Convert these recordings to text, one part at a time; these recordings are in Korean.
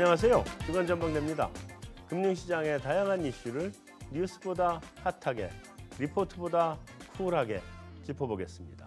안녕하세요. 주간전망대입니다. 금융시장의 다양한 이슈를 뉴스보다 핫하게, 리포트보다 쿨하게 짚어보겠습니다.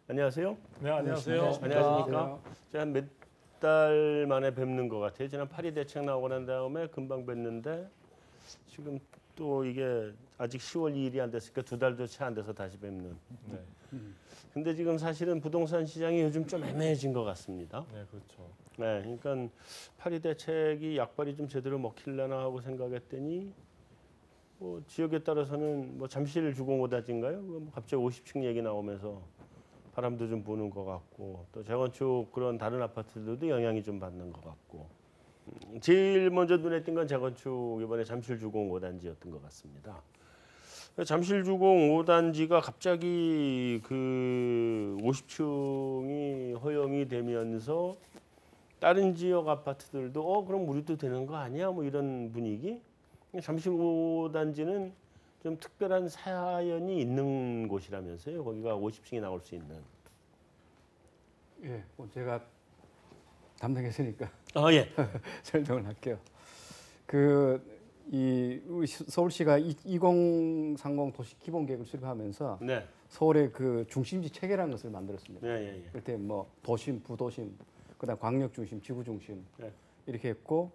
안녕하세요. 네, 안녕하세요. 안녕하십니까. 제가 몇 달 만에 뵙는 것 같아요. 지난 파리 대책 나오고 난 다음에 금방 뵀는데 지금 또 이게 아직 10월 2일이 안 됐으니까 2달도 채 안 돼서 다시 뵙는. 네. 근데 지금 사실은 부동산 시장이 요즘 좀 애매해진 것 같습니다. 네, 그렇죠. 네, 그러니까 파리 대책이 약발이 좀 제대로 먹힐려나 하고 생각했더니 뭐 지역에 따라서는 뭐 잠실 주공오다지인가요? 뭐 갑자기 50층 얘기 나오면서 바람도 좀 부는 것 같고 또 재건축 그런 다른 아파트들도 영향이 좀 받는 것 같고 제일 먼저 눈에 띈 건 재건축 이번에 잠실 주공 5단지였던 것 같습니다. 잠실 주공 5단지가 갑자기 그 50층이 허용이 되면서 다른 지역 아파트들도 그럼 우리도 되는 거 아니야? 뭐 이런 분위기. 잠실 5단지는 좀 특별한 사연이 있는 곳이라면서요. 거기가 50층이 나올 수 있는. 예, 제가 담당했으니까 예. 설명을 할게요. 우리 서울시가 2030 도시 기본 계획을 수립하면서 네. 서울의 그 중심지 체계라는 것을 만들었습니다. 네. 그때 뭐 도심, 부도심, 그다음 광역 중심, 지구 중심 네. 이렇게 했고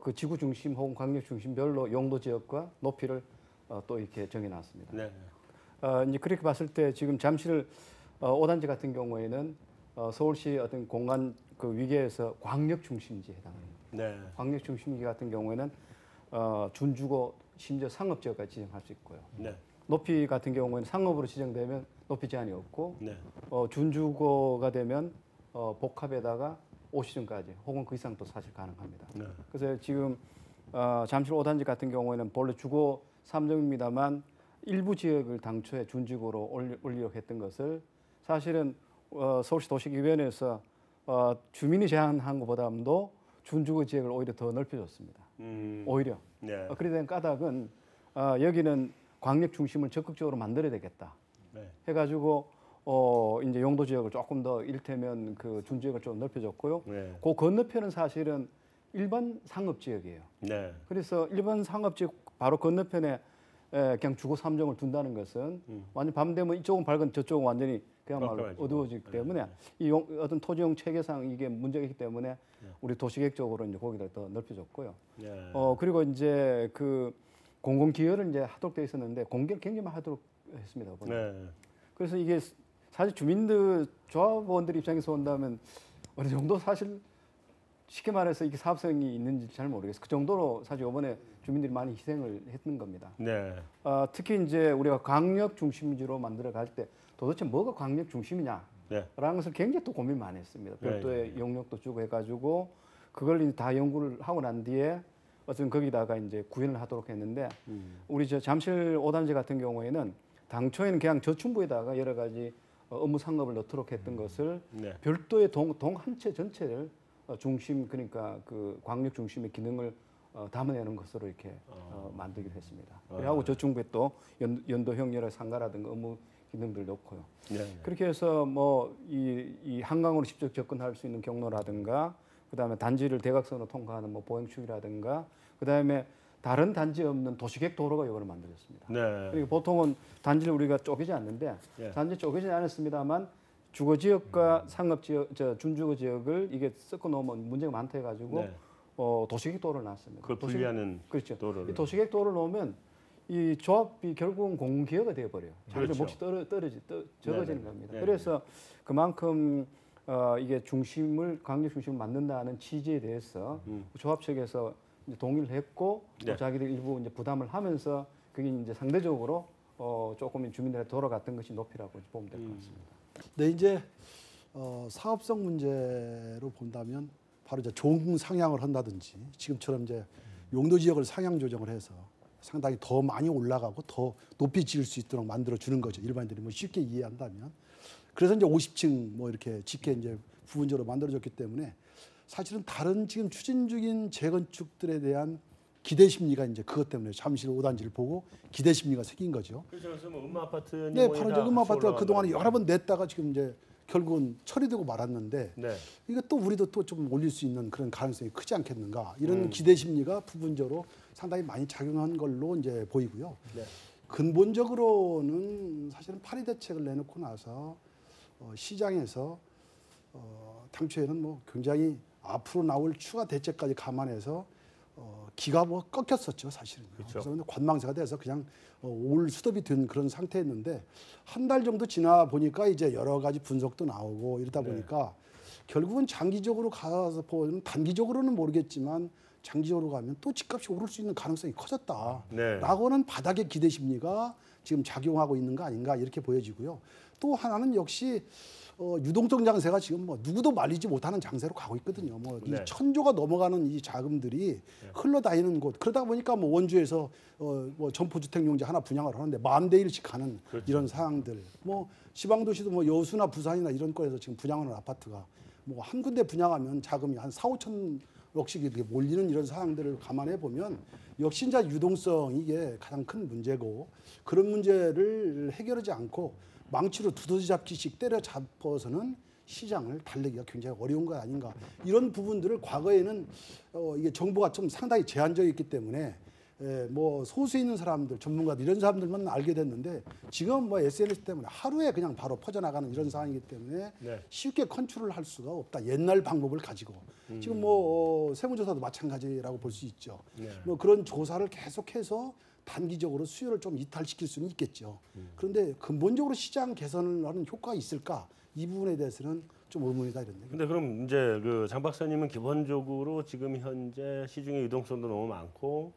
그 지구 중심 혹은 광역 중심별로 용도 지역과 높이를 또 이렇게 정해놨습니다. 네. 이제 그렇게 봤을 때 지금 잠실 5단지 같은 경우에는 서울시 어떤 공간 그 위계에서 광역 중심지에 해당합니다. 네. 광역 중심지 같은 경우에는 준주거 심지어 상업 지역까지 지정할 수 있고요. 네. 높이 같은 경우에는 상업으로 지정되면 높이 제한이 없고 네. 준주거가 되면 복합에다가 50층까지 혹은 그 이상도 사실 가능합니다. 네. 그래서 지금 잠실 5단지 같은 경우에는 본래 주거 3정입니다만 일부 지역을 당초에 준주거로 올리려고 했던 것을 사실은 서울시 도시기획위원회에서 주민이 제안한 것보다도 준주거 지역을 오히려 더 넓혀줬습니다. 오히려. 네. 그래 된 까닭은 여기는 광역 중심을 적극적으로 만들어야 되겠다. 네. 해가지고 이제 용도 지역을 조금 더 이를테면 그 준지역을 좀 넓혀줬고요. 네. 그 건너편은 사실은 일반 상업 지역이에요. 네. 그래서 일반 상업 지역 바로 건너편에 그냥 주거 3정을 둔다는 것은 완전 밤 되면 이쪽은 밝은 저쪽은 완전히 그야말로 어두워지기 때문에 이 어떤 토지용 체계상 이게 문제가 있기 때문에 우리 도시계획적으로 이제 거기를 더 넓혀줬고요. 네. 그리고 이제 그 공공기여를 이제 하도록 돼 있었는데 공개를 굉장히 많이 하도록 했습니다. 네. 그래서 이게 사실 주민들 조합원들 입장에서 본다면 어느 정도 사실 쉽게 말해서 이게 사업성이 있는지 잘 모르겠어요. 그 정도로 사실 이번에 주민들이 많이 희생을 했던 겁니다. 네. 특히 이제 우리가 광역 중심지로 만들어 갈 때 도대체 뭐가 광역 중심이냐? 네. 라는 것을 굉장히 또 고민 많이 했습니다. 별도의 용역도 주고 해가지고 그걸 이제 다 연구를 하고 난 뒤에 어쨌든 거기다가 이제 구현을 하도록 했는데 우리 저 잠실 5단지 같은 경우에는 당초에는 그냥 저층부에다가 여러 가지 업무 상업을 넣도록 했던 것을 네. 별도의 동 한 채 전체를 중심 그러니까 그 광역 중심의 기능을 담아내는 것으로 이렇게 만들기로 했습니다. 그리고 저층부에 또 연도형 여러 상가라든가 업무 기능들 넣고요. 네. 그렇게 해서 뭐 이 한강으로 직접 접근할 수 있는 경로라든가 그다음에 단지를 대각선으로 통과하는 뭐 보행축이라든가 그다음에 다른 단지에 없는 도시계획 도로가 이번에 만들어졌습니다. 네. 그리고 보통은 단지를 우리가 쪼개지 않는데 단지 쪼개지 않았습니다만 주거 지역과 상업 지역, 준주거 지역을 이게 섞어 놓으면 문제가 많다 해가지고 도시계획 도로를 놨습니다. 그걸 분리하는 그렇죠. 도로를. 이 도시계획 도로를 놓으면 이 조합이 결국은 공기여가 되어버려요. 자기들 몫이 적어지는 겁니다. 그래서 그만큼 이게 중심을 광역 중심을 만든다는 취지에 대해서 조합 측에서 이제 동의를 했고 또 자기들 일부 이제 부담을 하면서 그게 이제 상대적으로 조금 주민들한테 돌아갔던 것이 높이라고 보면 될 것 같습니다. 네, 이제 사업성 문제로 본다면 바로 이제 종 상향을 한다든지 지금처럼 이제 용도 지역을 상향 조정을 해서 상당히 더 많이 올라가고 더 높이 지을 수 있도록 만들어 주는 거죠. 일반인들이 뭐 쉽게 이해한다면. 그래서 이제 50층 뭐 이렇게 짓게 이제 부분적으로 만들어졌기 때문에 사실은 다른 지금 추진 중인 재건축들에 대한 기대 심리가 이제 그것 때문에 잠실 5단지를 보고 기대 심리가 생긴 거죠. 그래서 뭐 음마아파트 네, 바로 이제 음마아파트가 그동안에 여러 번 냈다가 지금 이제 결국은 처리되고 말았는데 네. 이거 또 우리도 또 좀 올릴 수 있는 그런 가능성이 크지 않겠는가 이런 기대 심리가 부분적으로 상당히 많이 작용한 걸로 이제 보이고요. 네. 근본적으로는 사실은 파리 대책을 내놓고 나서 시장에서 당초에는 뭐 굉장히 앞으로 나올 추가 대책까지 감안해서 기가 뭐 꺾였었죠 사실은. 그렇죠. 그래서 관망세가 돼서 그냥 올 수덥이 된 그런 상태였는데 한 달 정도 지나 보니까 이제 여러 가지 분석도 나오고 이러다 보니까 결국은 장기적으로 가서 보면 단기적으로는 모르겠지만 장기적으로 가면 또 집값이 오를 수 있는 가능성이 커졌다라고는 바닥의 기대 심리가 지금 작용하고 있는 거 아닌가 이렇게 보여지고요. 또 하나는 역시 유동성 장세가 지금 뭐 누구도 말리지 못하는 장세로 가고 있거든요. 뭐 이 천조가 넘어가는 이 자금들이 흘러다니는 곳. 그러다 보니까 뭐 원주에서 뭐 점포주택용지 하나 분양을 하는데 10,000대 1씩 가는 이런 상황들. 뭐 지방도시도 뭐 여수나 부산이나 이런 거에서 지금 분양하는 아파트가 뭐 한 군데 분양하면 자금이 한 4,5천억씩 이렇게 몰리는 이런 상황들을 감안해 보면 역시 이제 유동성 이게 가장 큰 문제고 그런 문제를 해결하지 않고 망치로 두더지 잡기식 때려잡아서는 시장을 달래기가 굉장히 어려운 거 아닌가 이런 부분들을 과거에는 이게 정부가 좀 상당히 제한적이었기 때문에 뭐 소수에 있는 사람들 전문가들 이런 사람들만 알게 됐는데 지금 뭐 SNS 때문에 하루에 그냥 바로 퍼져나가는 이런 상황이기 때문에 쉽게 컨트롤을 할 수가 없다. 옛날 방법을 가지고 지금 뭐 세무조사도 마찬가지라고 볼 수 있죠. 뭐 그런 조사를 계속해서 단기적으로 수요를 좀 이탈시킬 수는 있겠죠. 그런데 근본적으로 시장 개선을 하는 효과가 있을까? 이 부분에 대해서는 좀 의문이다 이런 얘기. 근데 그럼 이제 그 장 박사님은 기본적으로 지금 현재 시중의 유동성도 너무 많고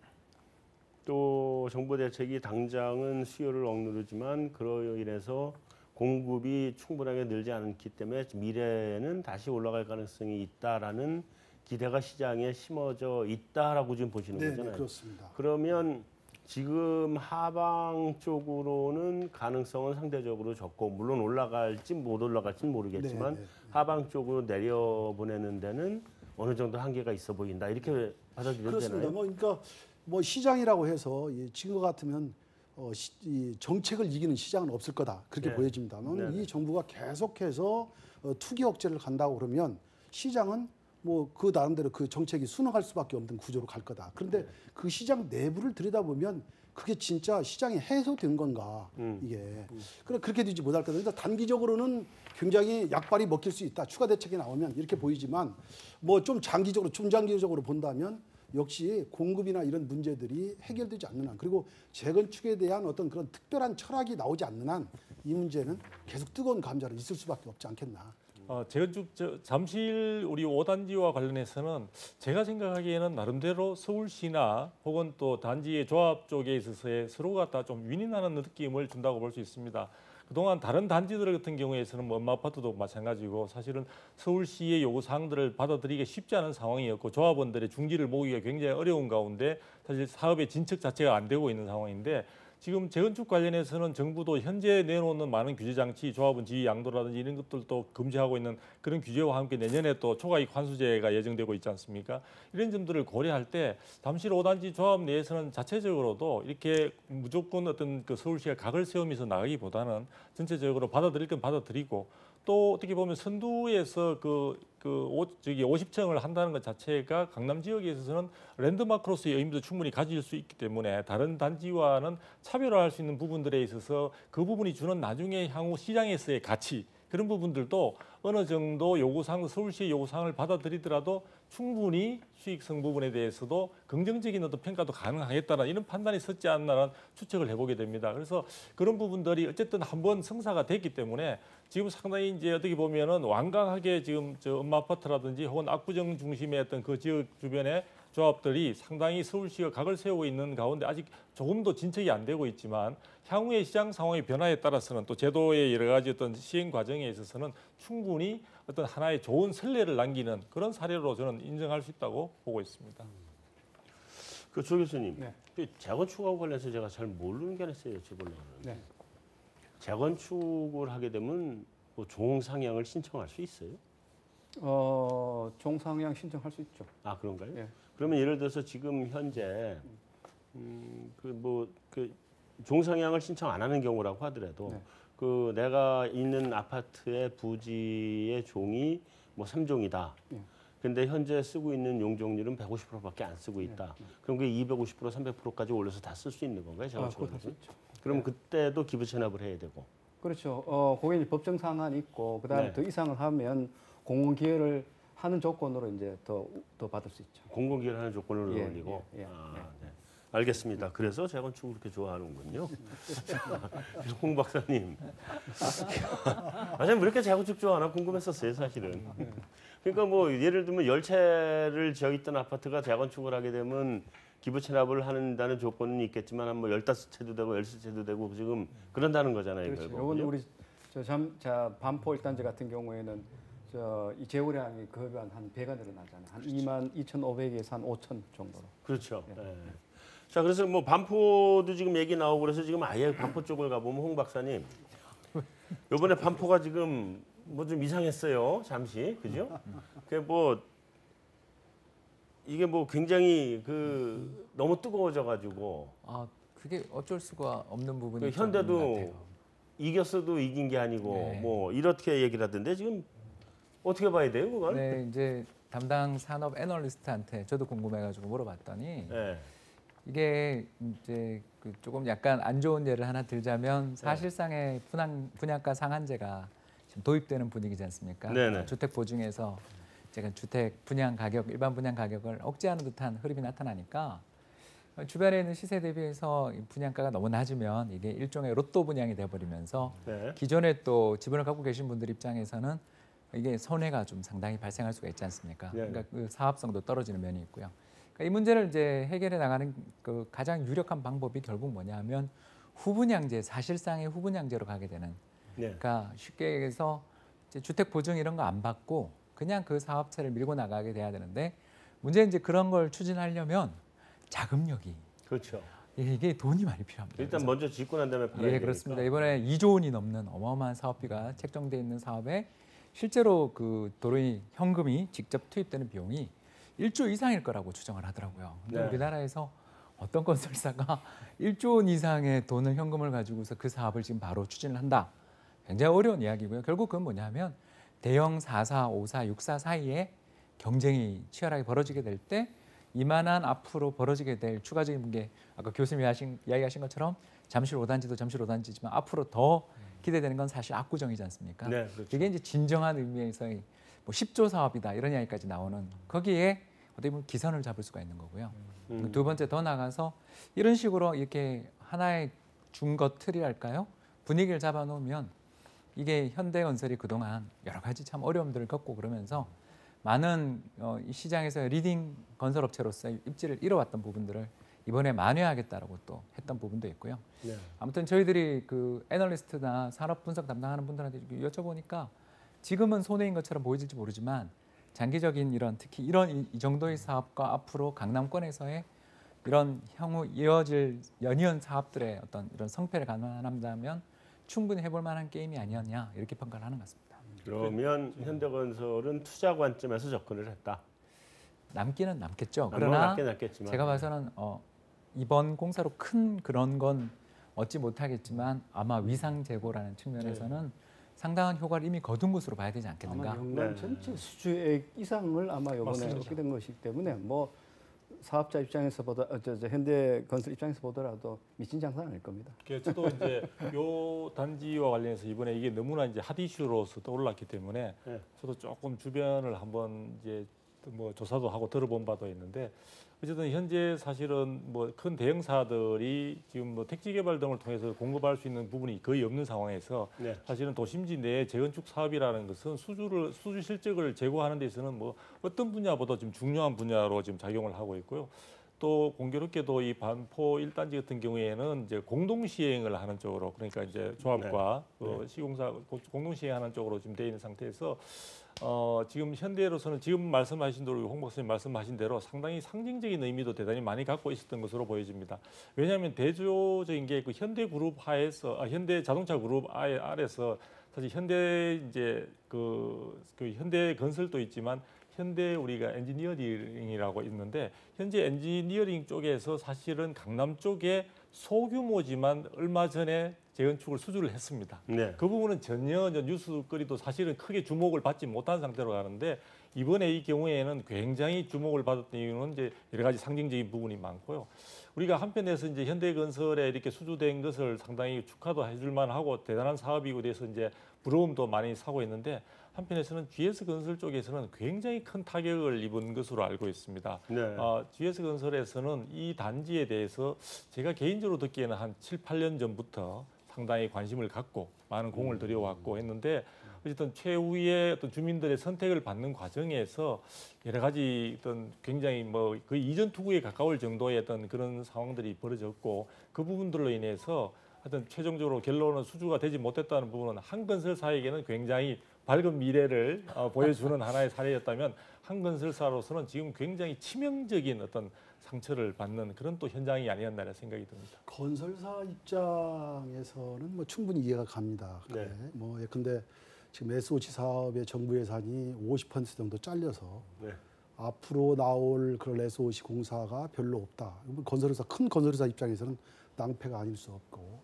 또 정부 대책이 당장은 수요를 억누르지만 그로 인해서 공급이 충분하게 늘지 않기 때문에 미래에는 다시 올라갈 가능성이 있다라는 기대가 시장에 심어져 있다라고 지금 보시는 거잖아요. 네, 그렇습니다. 그러면 지금 하방 쪽으로는 가능성은 상대적으로 적고 물론 올라갈지 못 올라갈지는 모르겠지만 하방 쪽으로 내려보내는 데는 어느 정도 한계가 있어 보인다 이렇게 받아들여도 그렇습니다. 되나요? 뭐 그러니까 뭐 시장이라고 해서 지금 같으면 이 정책을 이기는 시장은 없을 거다 그렇게 보여집니다만 이 정부가 계속해서 투기 억제를 간다고 그러면 시장은 뭐 그 나름대로 그 정책이 순응할 수밖에 없는 구조로 갈 거다. 그런데 그 시장 내부를 들여다보면 그게 진짜 시장이 해소된 건가 이게 그렇게 되지 못할 거다. 그래서 단기적으로는 굉장히 약발이 먹힐 수 있다. 추가 대책이 나오면 이렇게 보이지만 뭐 좀 장기적으로 중장기적으로 본다면 역시 공급이나 이런 문제들이 해결되지 않는 한 그리고 재건축에 대한 어떤 그런 특별한 철학이 나오지 않는 한 이 문제는 계속 뜨거운 감자로 있을 수밖에 없지 않겠나. 재건축 잠실 우리 5단지와 관련해서는 제가 생각하기에는 나름대로 서울시나 혹은 또 단지의 조합 쪽에 있어서의 서로가 다 좀 윈윈하는 느낌을 준다고 볼 수 있습니다. 그동안 다른 단지들 같은 경우에서는 뭐 음마아파트도 마찬가지고 사실은 서울시의 요구 사항들을 받아들이기 쉽지 않은 상황이었고 조합원들의 중지를 모으기가 굉장히 어려운 가운데 사실 사업의 진척 자체가 안 되고 있는 상황인데 지금 재건축 관련해서는 정부도 현재 내놓는 많은 규제 장치, 조합원 지위 양도라든지 이런 것들도 금지하고 있는 그런 규제와 함께 내년에 또 초과이익 환수제가 예정되고 있지 않습니까? 이런 점들을 고려할 때 잠실 5단지 조합 내에서는 자체적으로도 이렇게 무조건 어떤 그 서울시가 각을 세우면서 나가기보다는 전체적으로 받아들일 건 받아들이고 또 어떻게 보면 선두에서 50층을 한다는 것 자체가 강남 지역에 있어서는 랜드마크로서의 의미도 충분히 가질 수 있기 때문에 다른 단지와는 차별화할 수 있는 부분들에 있어서 그 부분이 주는 나중에 향후 시장에서의 가치 그런 부분들도 어느 정도 요구사항, 서울시의 요구사항을 받아들이더라도 충분히 수익성 부분에 대해서도 긍정적인 어떤 평가도 가능하겠다는 이런 판단이 섰지 않나라는 추측을 해보게 됩니다. 그래서 그런 부분들이 어쨌든 한번 성사가 됐기 때문에 지금 상당히 이제 어떻게 보면은 완강하게 지금 저 음마아파트라든지 혹은 압구정 중심의 어떤 그 지역 주변에 조합들이 상당히 서울시가 각을 세우고 있는 가운데 아직 조금도 진척이 안 되고 있지만 향후의 시장 상황의 변화에 따라서는 또 제도의 여러 가지 어떤 시행 과정에 있어서는 충분히 어떤 하나의 좋은 선례를 남기는 그런 사례로 저는 인정할 수 있다고 보고 있습니다. 그 조 교수님, 네. 그 재건축하고 관련해서 제가 잘 모르는 게 있어요. 여쭤보려고 하는데. 네. 재건축을 하게 되면 뭐 종상향을 신청할 수 있어요? 종상향 신청할 수 있죠. 아 그런가요? 예. 그러면 예를 들어서 지금 현재 그 종상향을 신청 안 하는 경우라고 하더라도 네. 그 내가 있는 아파트의 부지의 종이 뭐 3종이다. 예. 근데 현재 쓰고 있는 용적률은 150%밖에 안 쓰고 있다. 그럼 그게 250%, 300%까지 올려서 다 쓸 수 있는 건가요? 그거 할수 있죠. 그럼 그때도 기부 체납을 해야 되고. 그렇죠. 거기에 이제 법정 상한이 있고 그다음에 네. 더 이상을 하면 공공 기여를 하는 조건으로 이제 더 받을 수 있죠. 공공기여를 하는 조건으로 예, 올리고. 예, 예, 네. 알겠습니다. 그래서 재건축을 그렇게 좋아하는군요. 홍 박사님. 왜 이렇게 재건축 좋아하나 궁금했었어요, 사실은. 그러니까 뭐 예를 들면 10채를 지어 있던 아파트가 재건축을 하게 되면 기부 체납을 한다는 조건은 있겠지만 한 뭐 15채도 되고 13채도 되고 지금 그런다는 거잖아요. 그렇죠. 결국은. 이건 우리 반포 일단지 같은 경우에는 이 재고량이 거의 한 배가 늘어나잖아요. 한 22,500에서 한 5,000 정도로. 그렇죠. 네. 자, 그래서 뭐 반포도 지금 얘기 나오고 그래서 지금 아예 반포 쪽을 가보면 홍 박사님 이번에 반포가 지금 뭐 좀 이상했어요. 잠시 그죠? 이게 뭐 굉장히 너무 뜨거워져가지고 그게 어쩔 수가 없는 부분이 그 좀 현대도 있는 것 같아요. 이겼어도 이긴 게 아니고 네. 뭐 이렇게 얘기를 하던데 지금 어떻게 봐야 돼요, 그걸? 네, 이제 담당 산업 애널리스트한테 저도 궁금해가지고 물어봤더니 네. 이게 이제 조금 약간 안 좋은 예를 하나 들자면 사실상의 분양가 상한제가 지금 도입되는 분위기지 않습니까? 네네. 주택 보증에서 제가 주택 분양 가격, 일반 분양 가격을 억제하는 듯한 흐름이 나타나니까 주변에 있는 시세 대비해서 분양가가 너무 낮으면 이게 일종의 로또 분양이 돼버리면서 네. 기존에 또 지분을 갖고 계신 분들 입장에서는 이게 손해가 좀 상당히 발생할 수가 있지 않습니까? 네. 그러니까 그 사업성도 떨어지는 면이 있고요. 그러니까 이 문제를 이제 해결해 나가는 그 가장 유력한 방법이 결국 뭐냐면 후분양제, 사실상의 후분양제로 가게 되는. 네. 그러니까 쉽게 얘기해서 이제 주택 보증 이런 거 안 받고 그냥 그 사업체를 밀고 나가게 돼야 되는데 문제는 이제 그런 걸 추진하려면 자금력이 그렇죠. 이게 돈이 많이 필요합니다. 일단 그래서 먼저 짓고 난 다음에 팔아야 되니까. 그렇습니다. 이번에 2조 원이 넘는 어마어마한 사업비가 책정돼 있는 사업에 실제로 그 도로의 현금이 직접 투입되는 비용이 1조 이상일 거라고 추정을 하더라고요. 근데 네. 우리나라에서 어떤 건설사가 1조 원 이상의 돈을 현금을 가지고서 그 사업을 지금 바로 추진을 한다. 굉장히 어려운 이야기고요. 결국 그건 뭐냐면 대형 4사, 5사, 6사 사이에 경쟁이 치열하게 벌어지게 될 때 이만한 앞으로 벌어지게 될 추가적인 게 아까 교수님이 이야기하신 것처럼 잠실 5단지도 잠실 5단지지만 앞으로 더 기대되는 건 사실 압구정이지 않습니까? 네, 그렇죠. 이게 이제 진정한 의미에서의 뭐 10조 사업이다 이런 이야기까지 나오는 거기에 어떻게 보면 기선을 잡을 수가 있는 거고요. 두 번째 더 나가서 이런 식으로 이렇게 하나의 준거 틀이랄까요? 분위기를 잡아놓으면 이게 현대건설이 그동안 여러 가지 참 어려움들을 겪고 그러면서 많은 이 시장에서 리딩 건설업체로서 입지를 잃어왔던 부분들을 이번에 만회하겠다라고 또 했던 부분도 있고요. 네. 아무튼 저희들이 그 애널리스트나 산업 분석 담당하는 분들한테 여쭤보니까 지금은 손해인 것처럼 보여질지 모르지만 장기적인 이런 특히 이런 이 정도의 사업과 앞으로 강남권에서의 이런 향후 이어질 연이은 사업들의 어떤 이런 성패를 감안한다면 충분히 해볼 만한 게임이 아니었냐 이렇게 평가를 하는 것 같습니다. 그러면 현대건설은 투자 관점에서 접근을 했다. 남기는 남겠죠. 뭐 그러나 남긴 남겠지만 제가 봐서는 이번 공사로 큰 그런 건 얻지 못하겠지만 아마 위상 제고라는 측면에서는 상당한 효과를 이미 거둔 것으로 봐야 되지 않겠는가. 아마 연간 전체 수주액 이상을 아마 이번에 맞습니다. 얻게 된 것이기 때문에 뭐 사업자 입장에서 보다 현대건설 입장에서 보더라도 미친 장사는 아닐 겁니다. 저도 이제 요 단지와 관련해서 이번에 이게 너무나 이제 핫 이슈로서 떠올랐기 때문에 네. 저도 조금 주변을 한번 이제 뭐 조사도 하고 들어본 바도 있는데 어쨌든 현재 사실은 뭐 큰 대형사들이 지금 뭐 택지 개발 등을 통해서 공급할 수 있는 부분이 거의 없는 상황에서 네. 사실은 도심지 내 재건축 사업이라는 것은 수주 실적을 제고하는 데 있어서는 뭐 어떤 분야보다 좀 중요한 분야로 지금 작용을 하고 있고요. 또 공교롭게도 이 반포 1단지 같은 경우에는 이제 공동 시행을 하는 쪽으로, 그러니까 이제 조합과 시공사 공동 시행하는 쪽으로 지금 돼 있는 상태에서 지금 현대로서는 지금 말씀하신 대로 홍 박사님 말씀하신 대로 상당히 상징적인 의미도 대단히 많이 갖고 있었던 것으로 보여집니다. 왜냐하면 대조적인 게 그 현대그룹 하에서 현대자동차 그룹 아래서 사실 현대 이제 그 현대건설도 있지만 현대 우리가 엔지니어링이라고 있는데 현재 엔지니어링 쪽에서 사실은 강남 쪽에 소규모지만 얼마 전에 재건축을 수주를 했습니다. 네. 그 부분은 전혀 뉴스거리도 사실은 크게 주목을 받지 못한 상태로 가는데 이번에 이 경우에는 굉장히 주목을 받았던 이유는 이제 여러 가지 상징적인 부분이 많고요. 우리가 한편에서 이제 현대건설에 이렇게 수주된 것을 상당히 축하도 해줄 만하고 대단한 사업이고 돼서 이제 부러움도 많이 사고 있는데 한편에서는 GS건설 쪽에서는 굉장히 큰 타격을 입은 것으로 알고 있습니다. 네. GS건설에서는 이 단지에 대해서 제가 개인적으로 듣기에는 한 7, 8년 전부터 상당히 관심을 갖고 많은 공을 들여왔고 했는데 어쨌든 최후의 어떤 주민들의 선택을 받는 과정에서 여러 가지 어떤 굉장히 뭐 거의 이전 투구에 가까울 정도의 어떤 그런 상황들이 벌어졌고 그 부분들로 인해서 하여튼 최종적으로 결론은 수주가 되지 못했다는 부분은 한 건설사에게는 굉장히 밝은 미래를 보여주는 하나의 사례였다면 한 건설사로서는 지금 굉장히 치명적인 어떤 상처를 받는 그런 또 현장이 아니었나 생각이 듭니다. 건설사 입장에서는 뭐 충분히 이해가 갑니다. 그래. 네. 뭐 예컨대 지금 SOC 사업의 정부 예산이 50% 정도 잘려서 네. 앞으로 나올 그런 SOC 공사가 별로 없다. 건설회사 큰 건설회사 입장에서는 낭패가 아닐 수 없고,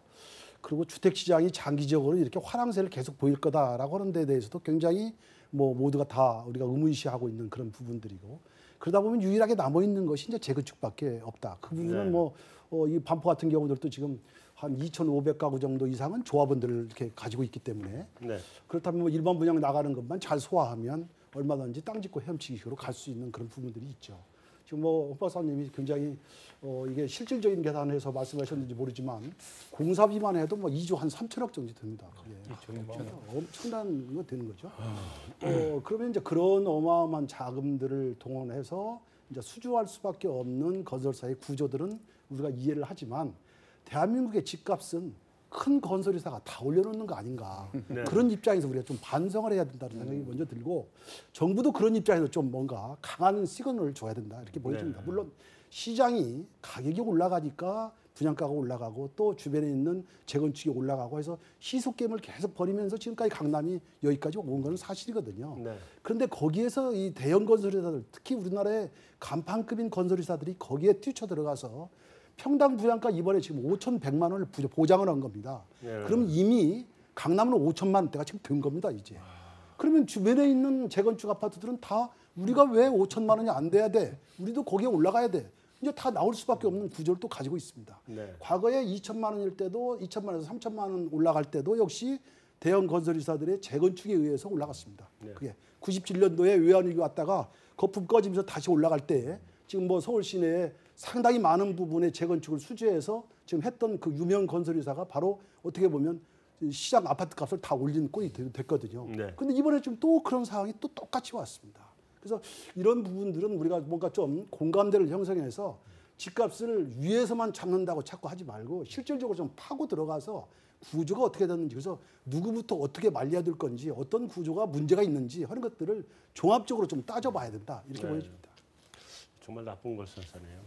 그리고 주택 시장이 장기적으로 이렇게 화랑세를 계속 보일 거다라고 하는 데 대해서도 굉장히 뭐 모두가 다 우리가 의문시하고 있는 그런 부분들이고, 그러다 보면 유일하게 남아 있는 것이 이제 재건축밖에 없다. 그 부분은 네. 이 반포 같은 경우들도 지금 한 2,500가구 정도 이상은 조합원들을 이렇게 가지고 있기 때문에 네. 그렇다면 뭐 일반 분양 나가는 것만 잘 소화하면 얼마든지 땅 짓고 헤엄치기로 갈 수 있는 그런 부분들이 있죠. 지금 뭐 홍 박사님이 굉장히 이게 실질적인 계산해서 말씀하셨는지 모르지만 공사비만 해도 뭐 2조 한 3천억 정도 됩니다. 그게 엄청난 거 되는 거죠. 그러면 이제 그런 어마어마한 자금들을 동원해서 이제 수주할 수밖에 없는 건설사의 구조들은 우리가 이해를 하지만 대한민국의 집값은 큰 건설회사가 다 올려놓는 거 아닌가. 네. 그런 입장에서 우리가 좀 반성을 해야 된다는 생각이 먼저 들고, 정부도 그런 입장에서 좀 뭔가 강한 시그널을 줘야 된다 이렇게 보여집니다. 네. 물론 시장이 가격이 올라가니까 분양가가 올라가고 또 주변에 있는 재건축이 올라가고 해서 시속 게임을 계속 벌이면서 지금까지 강남이 여기까지 온 건 사실이거든요. 네. 그런데 거기에서 이 대형 건설회사들, 특히 우리나라의 간판급인 건설회사들이 거기에 뛰쳐들어가서 평당 분양가 이번에 지금 5,100만 원을 보장을 한 겁니다. 네. 그럼 이미 강남은 5천만 원대가 지금 된 겁니다, 이제. 그러면 주변에 있는 재건축 아파트들은 다 우리가 왜 5천만 원이 안 돼야 돼? 우리도 거기에 올라가야 돼. 이제 다 나올 수밖에 없는 구조를 또 가지고 있습니다. 네. 과거에 2천만 원일 때도 2천만 원에서 3천만 원 올라갈 때도 역시 대형 건설회사들의 재건축에 의해서 올라갔습니다. 네. 그게 97년도에 외환위기 왔다가 거품 꺼지면서 다시 올라갈 때 지금 뭐 서울 시내에 상당히 많은 부분의 재건축을 수주해서 지금 했던 그 유명 건설회사가 바로 어떻게 보면 시장 아파트 값을 다 올린 꼴이 됐거든요. 네. 그런데 이번에 좀 또 그런 상황이 또 똑같이 왔습니다. 그래서 이런 부분들은 우리가 뭔가 좀 공감대를 형성해서 집값을 위에서만 잡는다고 자꾸 하지 말고 실질적으로 좀 파고 들어가서 구조가 어떻게 됐는지, 그래서 누구부터 어떻게 말려야 될 건지, 어떤 구조가 문제가 있는지 하는 것들을 종합적으로 좀 따져봐야 된다 이렇게 네. 보여집니다. 정말 나쁜 걸 선사네요.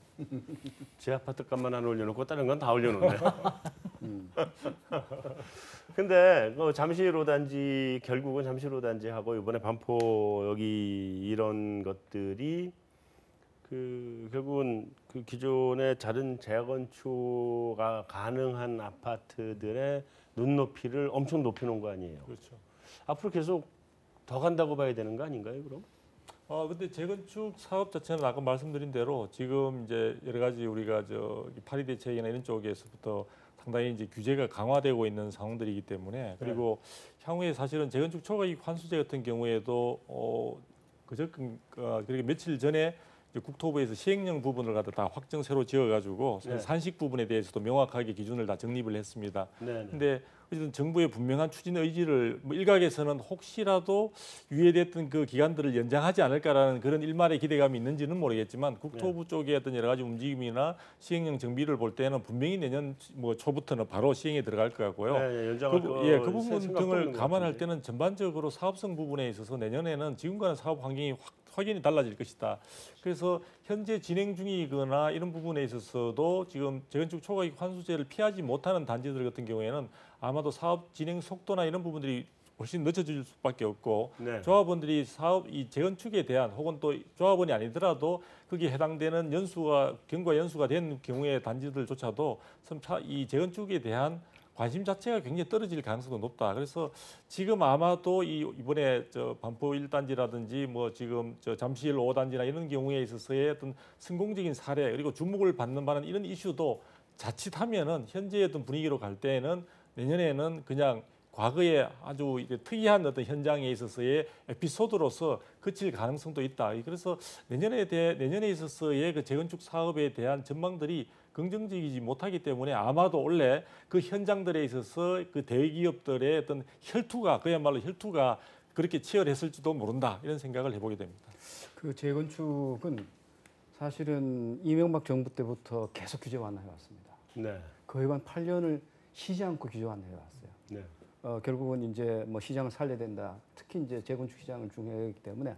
제 아파트 값만 안 올려놓고 다른 건 다 올려놓네. 근데 잠실 5단지 결국은 잠실 5단지하고 이번에 반포 여기 이런 것들이 결국은 그 기존의 다른 재건축가 가능한 아파트들의 눈높이를 엄청 높여놓은 거 아니에요. 그렇죠. 앞으로 계속 더 간다고 봐야 되는 거 아닌가요, 그럼? 근데 재건축 사업 자체는 아까 말씀드린 대로 지금 이제 여러 가지 우리가 파리 대책이나 이런 쪽에서부터 상당히 이제 규제가 강화되고 있는 상황들이기 때문에, 그리고 향후에 사실은 재건축 초과이익 환수제 같은 경우에도 그렇게 며칠 전에 이제 국토부에서 시행령 부분을 갖다 다 확정 새로 지어가지고 네. 산식 부분에 대해서도 명확하게 기준을 다 정립을 했습니다. 네. 근데 어쨌든 정부의 분명한 추진 의지를 뭐 일각에서는 혹시라도 유예됐던 그 기간들을 연장하지 않을까라는 그런 일말의 기대감이 있는지는 모르겠지만 국토부 쪽의 어떤 여러 가지 움직임이나 시행령 정비를 볼 때는 분명히 내년 뭐 초부터는 바로 시행에 들어갈 것 같고요. 네, 연장할 그 부분 생각도 등을 없는 것 감안할 같은데. 때는 전반적으로 사업성 부분에 있어서 내년에는 지금과는 사업 환경이 확연히 달라질 것이다. 그래서 현재 진행 중이거나 이런 부분에 있어서도 지금 재건축 초과이익 환수제를 피하지 못하는 단지들 같은 경우에는 아마도 사업 진행 속도나 이런 부분들이 훨씬 늦춰질 수밖에 없고 네. 조합원들이 사업 이 재건축에 대한 혹은 또 조합원이 아니더라도 거기에 해당되는 연수가 경과 연수가 된 경우의 단지들조차도 이 재건축에 대한 관심 자체가 굉장히 떨어질 가능성도 높다. 그래서 지금 아마도 이번에 저 반포 1단지라든지 뭐 지금 저 잠실 5단지나 이런 경우에 있어서의 어떤 성공적인 사례 그리고 주목을 받는 바는 이런 이슈도 자칫하면은 현재의 어떤 분위기로 갈 때에는 내년에는 그냥 과거에 아주 이제 특이한 어떤 현장에 있어서의 에피소드로서 그칠 가능성도 있다. 그래서 내년에 있어서의 그 재건축 사업에 대한 전망들이 긍정적이지 못하기 때문에 아마도 원래 그 현장들에 있어서 그 대기업들의 어떤 그야말로 혈투가 그렇게 치열했을지도 모른다 이런 생각을 해보게 됩니다. 그 재건축은 사실은 이명박 정부 때부터 계속 규제 완화해 왔습니다. 네. 거의 한 8년을 쉬지 않고 규제 완화해 왔어요. 네. 결국은 이제 뭐 시장을 살려야 된다. 특히 이제 재건축 시장을 중요하기 때문에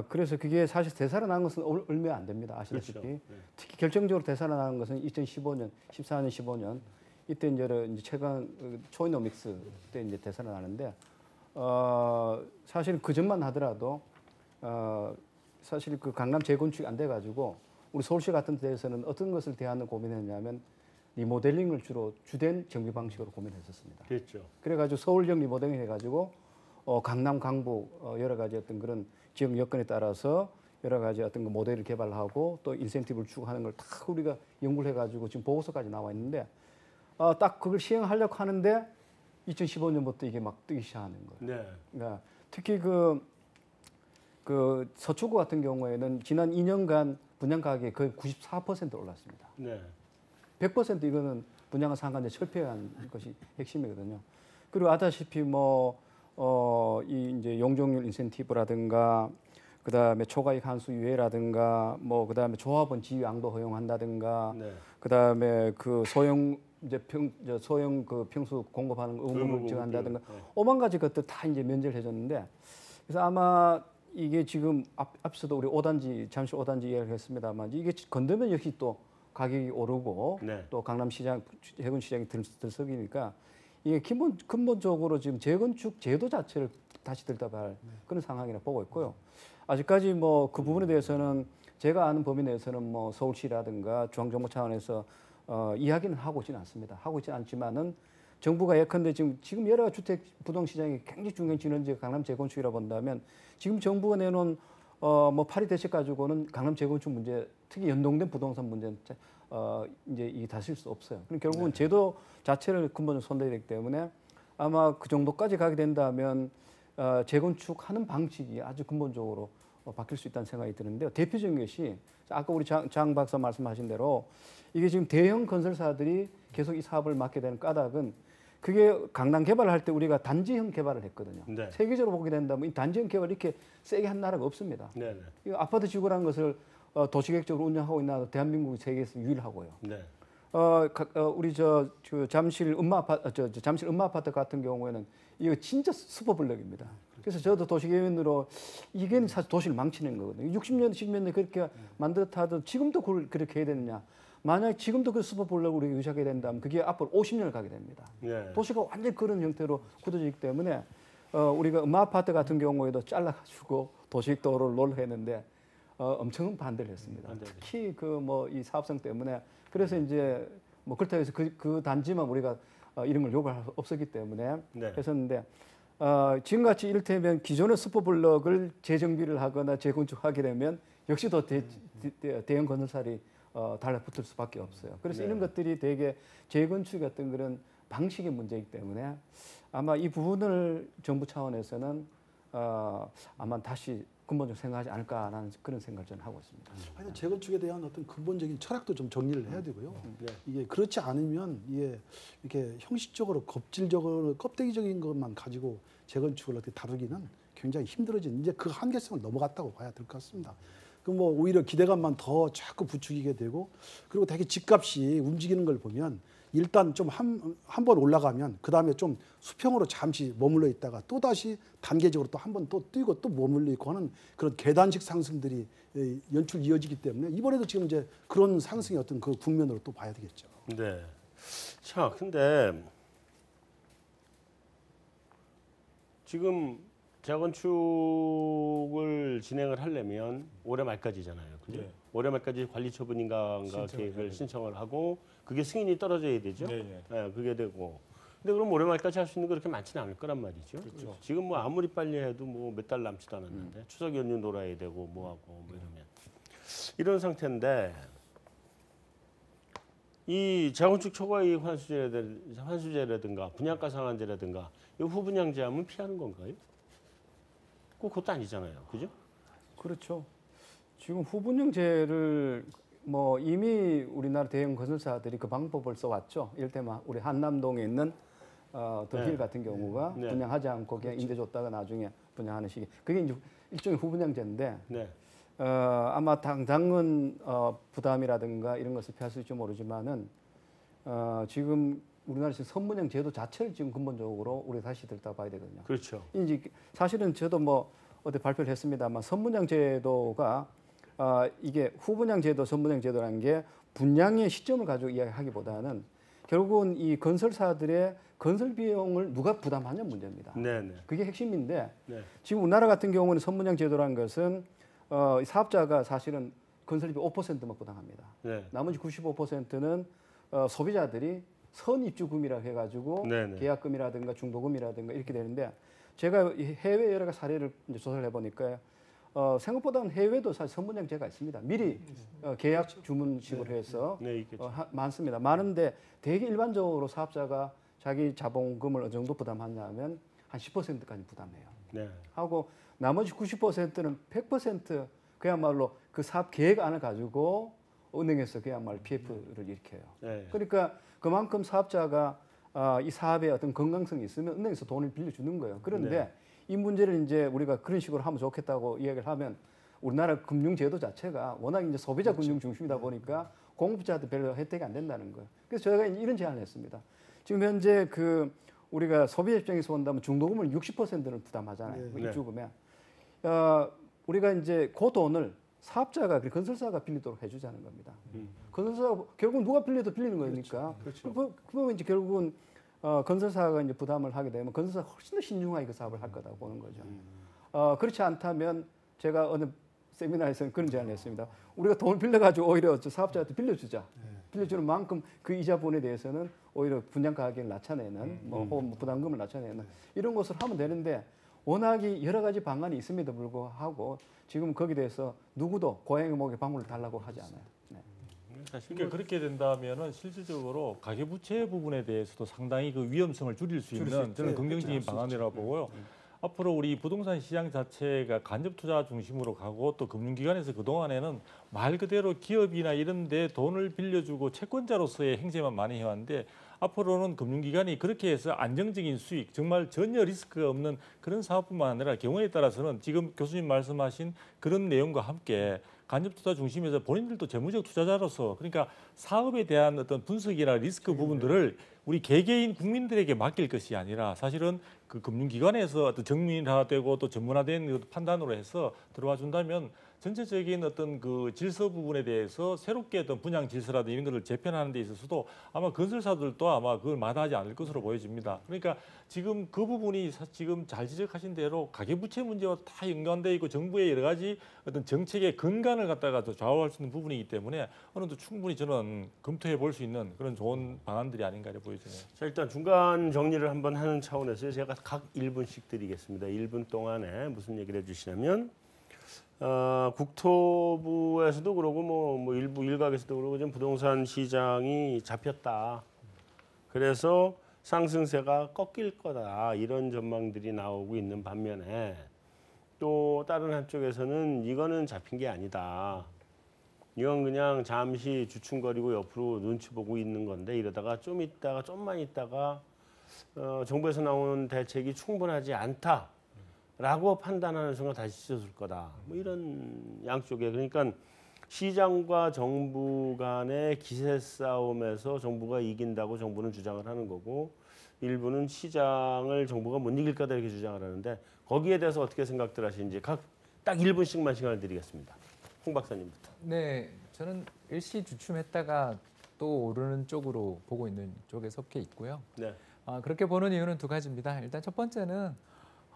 그래서 그게 사실 되살아난 것은 얼마 안 됩니다. 아시다시피. 그렇죠. 네. 특히 결정적으로 되살아난 것은 2015년, 14년, 15년 이때 이제 최강 초이노믹스 때 이제 되살아나는데 사실 그 전만 하더라도 사실 그 강남 재건축이 안 돼가지고 우리 서울시 같은 데에서는 어떤 것을 대안을 고민했냐면 리모델링을 주로 주된 정비 방식으로 고민했었습니다. 그렇죠. 그래가지고 서울형 리모델링 해가지고 강남, 강북 여러 가지 어떤 그런 지역 여건에 따라서 여러 가지 어떤 그 모델을 개발하고 또 인센티브를 추구하는 걸 다 우리가 연구를 해가지고 지금 보고서까지 나와 있는데 딱 그걸 시행하려고 하는데 2015년부터 이게 막 뜨기 시작하는 거예요. 네. 그러니까 특히 그 서초구 같은 경우에는 지난 2년간 분양 가격이 거의 94% 올랐습니다. 네. 100% 이거는 분양가 상한제 철폐한 것이 핵심이거든요. 그리고 아다시피 이 이제 용적률 인센티브라든가 그다음에 초과이익 환수 유예라든가 그다음에 조합원 지위 양도 허용한다든가 네. 그다음에 그 소형 그 평수 공급하는 의무를 정한다든가 네. 오만 가지 것들 다 이제 면제를 해줬는데 그래서 아마 이게 지금 앞서도 우리 5단지 잠실 5단지 이야기를 했습니다만 이게 건드면 역시 또 가격이 오르고 네. 또 강남 시장 해군 시장이 들썩이니까 이게 근본적으로 지금 재건축 제도 자체를 다시 들다봐야 할 그런 상황이라 보고 있고요. 아직까지 그 부분에 대해서는 제가 아는 범위 내에서는 서울시라든가 중앙정부 차원에서 이야기는 하고 있지는 않습니다. 하고 있지는 않지만은 정부가 예컨대 지금 여러 주택 부동 시장이 굉장히 중요한 진원지가 강남 재건축이라 본다면 지금 정부가 내놓은 파리 대책 가지고는 강남 재건축 문제, 특히 연동된 부동산 문제는 이제 이게 다실 수 없어요. 그럼 결국은 제도 자체를 근본적으로 손대야 되기 때문에 아마 그 정도까지 가게 된다면 재건축하는 방식이 아주 근본적으로 바뀔 수 있다는 생각이 드는데요. 대표적인 것이 아까 우리 장 박사 말씀하신 대로 이게 지금 대형 건설사들이 계속 이 사업을 맡게 되는 까닭은 그게 강남 개발을 할 때 우리가 단지형 개발을 했거든요. 네. 세계적으로 보게 된다면 이 단지형 개발 이렇게 세게 한 나라가 없습니다. 네. 네. 이 아파트 지구라는 것을 도시계획적으로 운영하고 있는 나라도 대한민국이 세계에서 유일하고요. 네. 우리 잠실 음마 아파트 같은 경우에는 이거 진짜 슈퍼블럭입니다. 그래서 저도 도시계획원으로 이게 사실 도시를 망치는 거거든요. 60년, 70년대 그렇게 만들었다도 지금도 그걸 그렇게 해야 되느냐. 만약 지금도 그 슈퍼블럭을 우리가 유지하게 된다면 그게 앞으로 50년을 가게 됩니다. 네. 도시가 완전히 그런 형태로 굳어지기 때문에 우리가 음마 아파트 같은 경우에도 잘라가지고 도시계획도로를 논했는데 엄청 반대를 했습니다. 특히 이 사업성 때문에 그래서 이제 그렇다고 해서 그 단지만 우리가 이런 걸 요구할 수 없었기 때문에 네. 했었는데 지금같이 이를테면 기존의 슈퍼블럭을 재정비를 하거나 재건축하게 되면 역시 더 대형 건설사들이 달라붙을 수밖에 없어요. 그래서 네. 이런 것들이 되게 재건축 같은 그런 방식의 문제이기 때문에 아마 이 부분을 정부 차원에서는 아마 다시 근본적으로 생각하지 않을까라는 그런 생각을 저는 하고 있습니다. 하여튼 재건축에 대한 어떤 근본적인 철학도 좀 정리를 해야 되고요. 네. 이게 그렇지 않으면 이게 이렇게 형식적으로 겁질적으로 껍데기적인 것만 가지고 재건축을 어떻게 다루기는 굉장히 힘들어진 이제 그 한계성을 넘어갔다고 봐야 될 것 같습니다. 그 뭐 오히려 기대감만 더 자꾸 부추기게 되고 그리고 되게 집값이 움직이는 걸 보면 일단 좀 한 번 올라가면 그 다음에 좀 수평으로 잠시 머물러 있다가 또 다시 단계적으로 또 한 번 또 뛰고 또 머물러 있고 하는 그런 계단식 상승들이 연출 이어지기 때문에 이번에도 지금 이제 그런 상승의 어떤 그 국면으로 또 봐야 되겠죠. 네. 자, 근데 지금 재건축을 진행을 하려면 올해 말까지잖아요. 그죠? 네. 올해 말까지 관리 처분인가 계획을 신청을 하고 그게 승인이 떨어져야 되죠. 네. 네, 그게 되고. 근데 그럼 올해 말까지 할 수 있는 거 그렇게 많지는 않을 거란 말이죠. 그렇죠. 지금 뭐 아무리 빨리 해도 뭐 몇 달 남지도 않았는데 추석 연휴 놀아야 되고 뭐 하고 뭐 이러면 이런 상태인데 이 재건축 초과이익 환수제라든가 분양가 상한제라든가 이 후분양제하면 피하는 건가요? 꼭 그것도 아니잖아요. 그죠? 그렇죠. 지금 후분양제를 뭐 이미 우리나라 대형 건설사들이 그 방법을 써왔죠. 이를테면 우리 한남동에 있는 더힐 네. 같은 경우가 네. 분양하지 않고 그냥 임대 줬다가 나중에 분양하는 식이 그게 이제 일종의 후분양제인데 네. 아마 당장은 부담이라든가 이런 것을 피할 수 있을지 모르지만은 지금 우리나라 지금 선분양 제도 자체를 지금 근본적으로 우리 다시 들다 봐야 되거든요. 그렇죠. 이제 사실은 저도 뭐 어디 발표를 했습니다만 선분양 제도가 이게 후분양 제도, 선분양 제도라는 게 분양의 시점을 가지고 이야기하기보다는 결국은 이 건설사들의 건설 비용을 누가 부담하냐 문제입니다. 네네. 그게 핵심인데 네. 지금 우리나라 같은 경우는 선분양 제도라는 것은 사업자가 사실은 건설비 5%만 부담합니다. 네. 나머지 95%는 소비자들이 선입주금이라고 해가지고 네네. 계약금이라든가 중도금이라든가 이렇게 되는데 제가 해외 여러 가지 사례를 이제 조사를 해보니까 생각보다는 해외도 사실 선분양제가 있습니다. 미리 계약 주문식으로 해서 네, 있겠죠. 많습니다. 많은데 되게 일반적으로 사업자가 자기 자본금을 어느 정도 부담하냐면 한 10%까지 부담해요. 네. 하고 나머지 90%는 100% 그야말로 그 사업 계획안을 가지고 은행에서 그야말로 PF를 일으켜요. 네. 그러니까 그만큼 사업자가 이 사업에 어떤 건강성이 있으면 은행에서 돈을 빌려주는 거예요. 그런데 네. 이 문제를 이제 우리가 그런 식으로 하면 좋겠다고 이야기를 하면 우리나라 금융제도 자체가 워낙 이제 소비자 금융 중심이다 보니까 공급자한테 별로 혜택이 안 된다는 거예요. 그래서 저희가 이런 제안을 했습니다. 지금 현재 그 우리가 소비자 입장에서 본다면 중도금을 60%를 부담하잖아요. 네. 입주금에. 우리가 이제 그 돈을 사업자가 건설사가 빌리도록 해주자는 겁니다. 건설사가 결국 누가 빌려도 빌리는 거니까. 그렇죠. 그러면 이제 결국은 건설사가 이제 부담을 하게 되면 건설사가 훨씬 더 신중하게 그 사업을 할 거다고 보는 거죠. 그렇지 않다면 제가 어느 세미나에서는 그런 제안을 했습니다. 우리가 돈을 빌려가지고 오히려 사업자한테 빌려주자. 빌려주는 만큼 그 이자분에 대해서는 오히려 분양 가격을 낮춰내는 혹은 부담금을 낮춰내는 이런 것을 하면 되는데 워낙에 여러 가지 방안이 있음에도 불구하고 지금 거기에 대해서 누구도 고양이 목에 방울을 달라고 하지 않아요. 네. 그러니까 그렇게 된다면은 실질적으로 가계부채 부분에 대해서도 상당히 그 위험성을 줄일 수 있는 저는 네, 긍정적인 그렇죠. 방안이라고 보고요. 앞으로 우리 부동산 시장 자체가 간접 투자 중심으로 가고 또 금융기관에서 그동안에는 말 그대로 기업이나 이런 데 돈을 빌려주고 채권자로서의 행세만 많이 해왔는데 앞으로는 금융기관이 그렇게 해서 안정적인 수익, 정말 전혀 리스크가 없는 그런 사업뿐만 아니라 경우에 따라서는 지금 교수님 말씀하신 그런 내용과 함께 간접 투자 중심에서 본인들도 재무적 투자자로서 그러니까 사업에 대한 어떤 분석이나 리스크 부분들을 우리 개개인 국민들에게 맡길 것이 아니라 사실은 그 금융기관에서 어떤 정밀화되고 또 전문화된 판단으로 해서 들어와 준다면 전체적인 어떤 그 질서 부분에 대해서 새롭게 어떤 분양 질서라든지 이런 것을 재편하는 데 있어서도 아마 건설사들도 아마 그걸 마다하지 않을 것으로 보여집니다. 그러니까 지금 그 부분이 지금 잘 지적하신 대로 가계부채 문제와 다 연관되어 있고 정부의 여러 가지 어떤 정책의 근간을 갖다가 좌우할 수 있는 부분이기 때문에 어느 정도 충분히 저는 검토해 볼 수 있는 그런 좋은 방안들이 아닌가 보여지네요. 자, 일단 중간 정리를 한번 하는 차원에서 제가 각 1분씩 드리겠습니다. 1분 동안에 무슨 얘기를 해주시냐면 국토부에서도 그러고 뭐 일부 일각에서도 그러고 지금 부동산 시장이 잡혔다. 그래서 상승세가 꺾일 거다. 이런 전망들이 나오고 있는 반면에 또 다른 한쪽에서는 이거는 잡힌 게 아니다. 이건 그냥 잠시 주춤거리고 옆으로 눈치 보고 있는 건데 이러다가 좀 있다가 좀만 있다가 정부에서 나오는 대책이 충분하지 않다라고 판단하는 순간 다시 찢어질 거다. 뭐 이런 양쪽에 그러니까 시장과 정부 간의 기세 싸움에서 정부가 이긴다고 정부는 주장을 하는 거고 일부는 시장을 정부가 못 이길 거다 이렇게 주장을 하는데 거기에 대해서 어떻게 생각들 하시는지 각 딱 1분씩만 시간을 드리겠습니다. 홍 박사님부터. 네, 저는 일시 주춤했다가 또 오르는 쪽으로 보고 있는 쪽에 속해 있고요. 네. 그렇게 보는 이유는 두 가지입니다. 일단 첫 번째는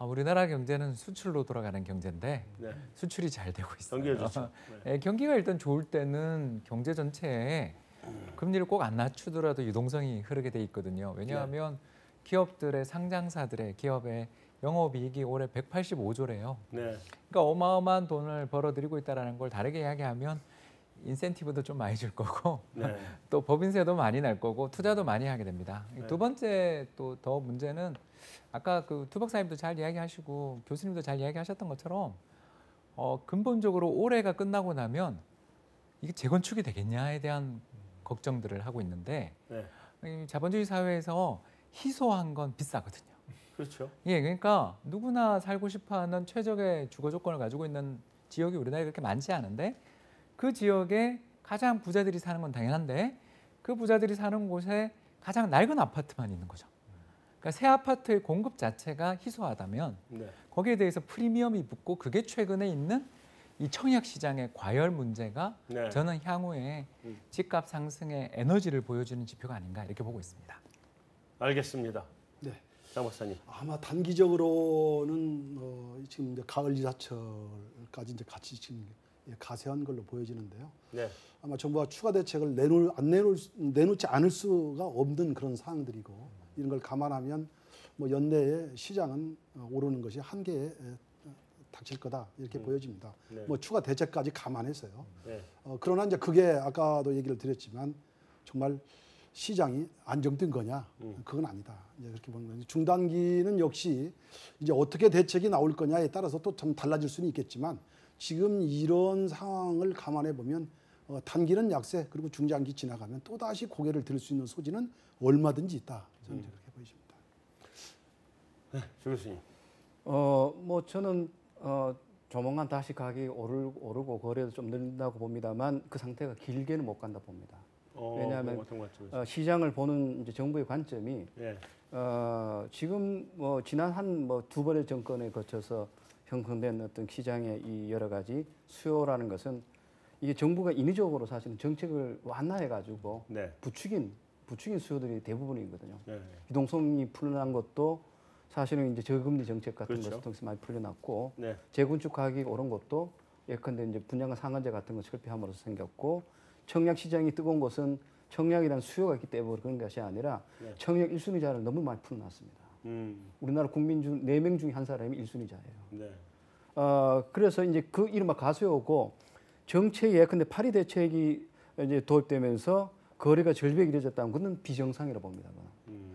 우리나라 경제는 수출로 돌아가는 경제인데 네. 수출이 잘 되고 있어요. 경기가 좋죠. 네. 경기가 일단 좋을 때는 경제 전체에 금리를 꼭 안 낮추더라도 유동성이 흐르게 돼 있거든요. 왜냐하면 기업들의 상장사들의 기업의 영업이익이 올해 185조래요. 네. 그러니까 어마어마한 돈을 벌어들이고 있다는 걸 다르게 이야기하면 인센티브도 좀 많이 줄 거고 네. 또 법인세도 많이 날 거고 투자도 많이 하게 됩니다. 네. 두 번째 또 더 문제는 아까 그 투 박사님도 잘 이야기하시고 교수님도 잘 이야기하셨던 것처럼 근본적으로 올해가 끝나고 나면 이게 재건축이 되겠냐에 대한 걱정들을 하고 있는데 네. 이 자본주의 사회에서 희소한 건 비싸거든요. 그렇죠. 예, 그러니까 누구나 살고 싶어하는 최적의 주거 조건을 가지고 있는 지역이 우리나라에 그렇게 많지 않은데 그 지역에 가장 부자들이 사는 건 당연한데 그 부자들이 사는 곳에 가장 낡은 아파트만 있는 거죠. 그러니까 새 아파트의 공급 자체가 희소하다면 네. 거기에 대해서 프리미엄이 붙고 그게 최근에 있는 이 청약 시장의 과열 문제가 네. 저는 향후에 집값 상승의 에너지를 보여주는 지표가 아닌가 이렇게 보고 있습니다. 알겠습니다. 네. 장 박사님. 아마 단기적으로는 지금 이제 가을 지하철까지 이제 같이 지금 가세한 걸로 보여지는데요. 네. 아마 정부가 추가 대책을 내놓지 않을 수가 없는 그런 사항들이고 이런 걸 감안하면 뭐 연내에 시장은 오르는 것이 한계에 닥칠 거다 이렇게 보여집니다. 네. 뭐 추가 대책까지 감안해서요. 네. 그러나 이제 그게 아까도 얘기를 드렸지만 정말 시장이 안정된 거냐? 그건 아니다. 이제 그렇게 보는 거예요. 중단기는 역시 이제 어떻게 대책이 나올 거냐에 따라서 또 참 달라질 수는 있겠지만 지금 이런 상황을 감안해 보면 단기는 약세 그리고 중장기 지나가면 또 다시 고개를 들 수 있는 소지는 얼마든지 있다. 저는 이제 그렇게 보여집니다. 네. 조 교수님. 뭐 저는 조만간 다시 가격이 오르고 거래도 좀 늘린다고 봅니다만 그 상태가 길게는 못 간다 봅니다. 왜냐하면 시장을 보는 이제 정부의 관점이 네. 지금 뭐 지난 한 뭐 두 번의 정권에 거쳐서 형성된 어떤 시장의 이 여러 가지 수요라는 것은 이게 정부가 인위적으로 사실은 정책을 완화해 가지고 네. 부추긴 수요들이 대부분이거든요. 네. 유동성이 풀려난 것도 사실은 이제 저금리 정책 같은 그렇죠. 것을 통해서 많이 풀려났고 네. 재건축 가격이 오른 것도 예컨대 이제 분양가 상한제 같은 거 철폐함으로써 생겼고 청약 시장이 뜨거운 것은 청약에 대한 수요가 있기 때문에 그런 것이 아니라 네. 청약 1순위자를 너무 많이 풀어놨습니다. 우리나라 국민 중 4명 중에 한 사람이 1순위자예요. 네. 그래서 이제 그 이른바 가수요고 정책이 예컨대 파리 대책이 이제 도입되면서 거래가 절벽이 이루어졌다면 그건 비정상이라고 봅니다.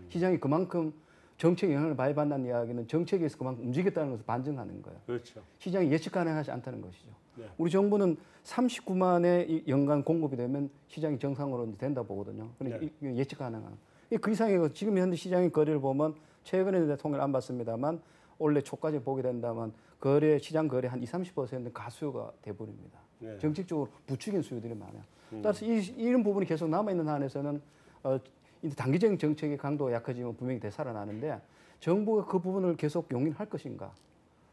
시장이 그만큼 정책 영향을 많이 받는 이야기는 정책에서 그만큼 움직였다는 것을 반증하는 거예요. 그렇죠. 시장이 예측 가능하지 않다는 것이죠. 네. 우리 정부는 39만의 연간 공급이 되면 시장이 정상으로 된다 보거든요. 그러니까 네. 예측 가능한. 그 이상의 지금 현재 시장의 거래를 보면 최근에 통계를 안 봤습니다만 올해 초까지 보게 된다면 시장 거래 한 20-30%는 가수요가 돼버립니다. 네. 정책적으로 부추긴 수요들이 많아요. 따라서 이런 부분이 계속 남아있는 한에서는 단기적인 정책의 강도가 약해지면 분명히 되살아나는데 정부가 그 부분을 계속 용인할 것인가.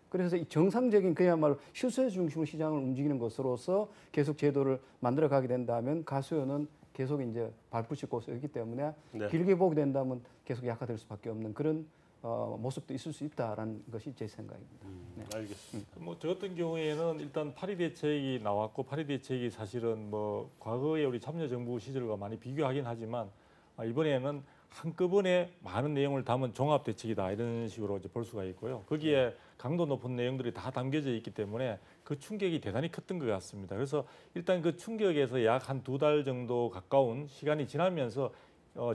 그래서 이 정상적인 그야말로 실수요 중심으로 시장을 움직이는 것으로서 계속 제도를 만들어 가게 된다면 가수요는 계속 이제 발붙일 곳이 있기 때문에 네. 길게 보게 된다면 계속 약화될 수밖에 없는 그런 모습도 있을 수 있다라는 것이 제 생각입니다. 네. 알겠습니다. 뭐 저 같은 경우에는 일단 파리 대책이 나왔고 파리 대책이 사실은 뭐 과거에 우리 참여정부 시절과 많이 비교하긴 하지만 이번에는 한꺼번에 많은 내용을 담은 종합 대책이다 이런 식으로 이제 볼 수가 있고요. 거기에 강도 높은 내용들이 다 담겨져 있기 때문에 그 충격이 대단히 컸던 것 같습니다. 그래서 일단 그 충격에서 약 한 2달 정도 가까운 시간이 지나면서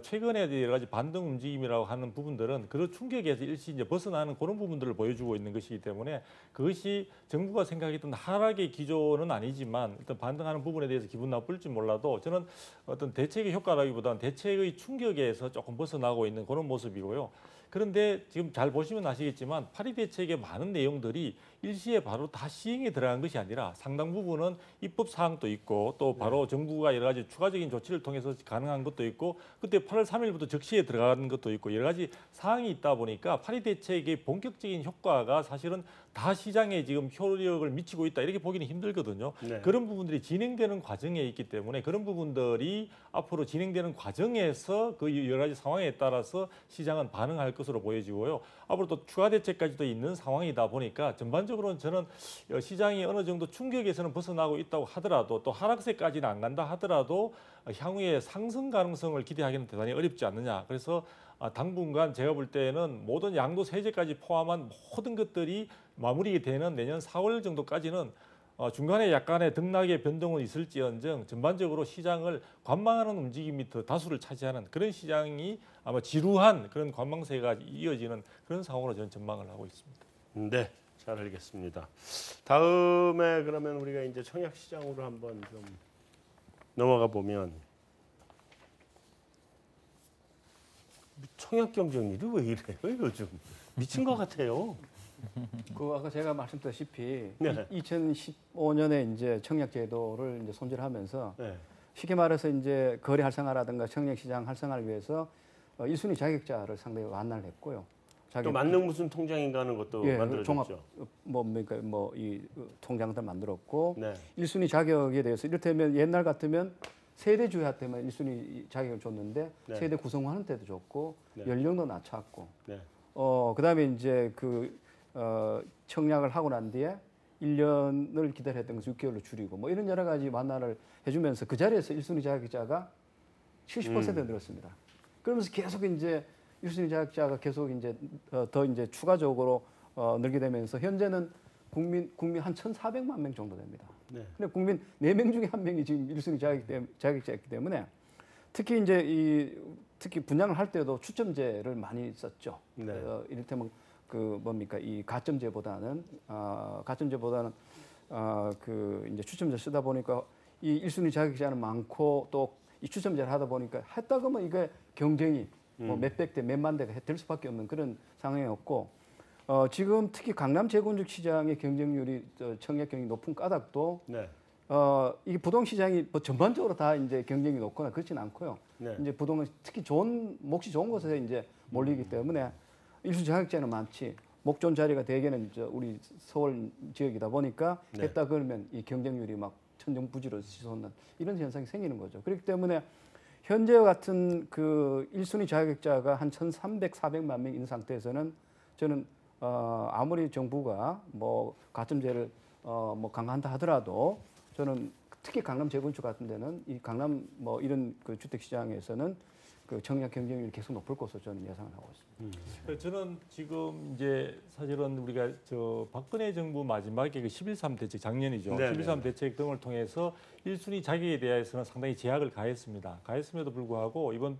최근에 여러 가지 반등 움직임이라고 하는 부분들은 그런 충격에서 일시 이제 벗어나는 그런 부분들을 보여주고 있는 것이기 때문에 그것이 정부가 생각했던 하락의 기조는 아니지만 일단 반등하는 부분에 대해서 기분 나쁠지 몰라도 저는 어떤 대책의 효과라기보다는 대책의 충격에서 조금 벗어나고 있는 그런 모습이고요. 그런데 지금 잘 보시면 아시겠지만 파리 대책의 많은 내용들이 일시에 바로 다 시행에 들어간 것이 아니라 상당 부분은 입법 사항도 있고 또 바로 정부가 여러 가지 추가적인 조치를 통해서 가능한 것도 있고 그때 8월 3일부터 적시에 들어간 것도 있고 여러 가지 사항이 있다 보니까 파리 대책의 본격적인 효과가 사실은 다 시장에 지금 효력을 미치고 있다 이렇게 보기는 힘들거든요. 네. 그런 부분들이 진행되는 과정에 있기 때문에 그런 부분들이 앞으로 진행되는 과정에서 그 여러 가지 상황에 따라서 시장은 반응할 것으로 보여지고요. 앞으로 또 추가 대책까지도 있는 상황이다 보니까 전반적으로는 저는 시장이 어느 정도 충격에서는 벗어나고 있다고 하더라도 또 하락세까지는 안 간다 하더라도 향후에 상승 가능성을 기대하기는 대단히 어렵지 않느냐. 그래서 당분간 제가 볼 때는 모든 양도세 해제까지 포함한 모든 것들이 마무리되는 내년 4월 정도까지는 중간에 약간의 등락의 변동은 있을지언정 전반적으로 시장을 관망하는 움직임이 더 다수를 차지하는 그런 시장이 아마 지루한 그런 관망세가 이어지는 그런 상황으로 저는 전망을 하고 있습니다. 네, 잘 알겠습니다. 다음에 그러면 우리가 이제 청약 시장으로 한번 좀 넘어가 보면 청약 경쟁률이 왜 이래요 요즘? 미친 것 같아요. 그 아까 제가 말씀드렸다시피 네. 2015년에 이제 청약 제도를 이제 손질하면서 네. 쉽게 말해서 이제 거래 활성화라든가 청약 시장 활성화를 위해서 1순위 자격자를 상당히 완화를 했고요. 또 만능 무슨 통장인가 하는 것도 만들어졌죠. 종합 이 통장들 만들었고 네. 1순위 자격에 대해서 이를테면 옛날 같으면 세대 주야 때문에 1순위 자격을 줬는데 네. 세대 구성하는 때도 줬고 네. 연령도 낮췄고 네. 그다음에 이제 청약을 하고 난 뒤에 1년을 기다렸던 것을 6개월로 줄이고 뭐 이런 여러 가지 완화를 해주면서 그 자리에서 1순위 자격자가 70% 늘었습니다. 그러면서 계속 이제 1순위 자격자가 계속 이제 더 이제 추가적으로 늘게 되면서 현재는 국민 한 1,400만 명 정도 됩니다. 네. 근데 국민 4명 중에 1명이 지금 1순위 자격자였기 때문에 특히 이제 특히 분양을 할 때도 추첨제를 많이 썼죠. 네. 이를테면 이 가점제보다는 이제 추첨제 쓰다 보니까 이 1순위 자격자는 많고 또 이 추첨제를 하다 보니까 했다 그러면 이게 경쟁이 뭐 몇백 대 몇만 대가 될 수밖에 없는 그런 상황이었고 지금 특히 강남 재건축 시장의 경쟁률이 청약 경쟁이 높은 까닭도 네. 이게 부동 시장이 뭐 전반적으로 다 이제 경쟁이 높거나 그렇지는 않고요. 네. 이제 부동은 특히 몫이 좋은 곳에 이제 몰리기 때문에 1순위 자격자는 많지. 목 좋은 자리가 대개는 우리 서울 지역이다 보니까 네. 했다 그러면 이 경쟁률이 막 천정부지로 치솟는 이런 현상이 생기는 거죠. 그렇기 때문에 현재와 같은 그 1순위 자격자가 한 1,300, 400만 명 있는 상태에서는 저는 아무리 정부가 뭐 가점제를 뭐 강화한다 하더라도 저는 특히 강남 재건축 같은 데는 이 강남 뭐 이런 그 주택 시장에서는 그 청약 경쟁률이 계속 높을 것으로 저는 예상을 하고 있습니다. 저는 지금 이제 사실은 우리가 박근혜 정부 마지막에 그 11.3 대책 작년이죠. 네, 11.3 대책 등을 통해서 1순위 자격에 대해서는 상당히 제약을 가했습니다. 가했음에도 불구하고 이번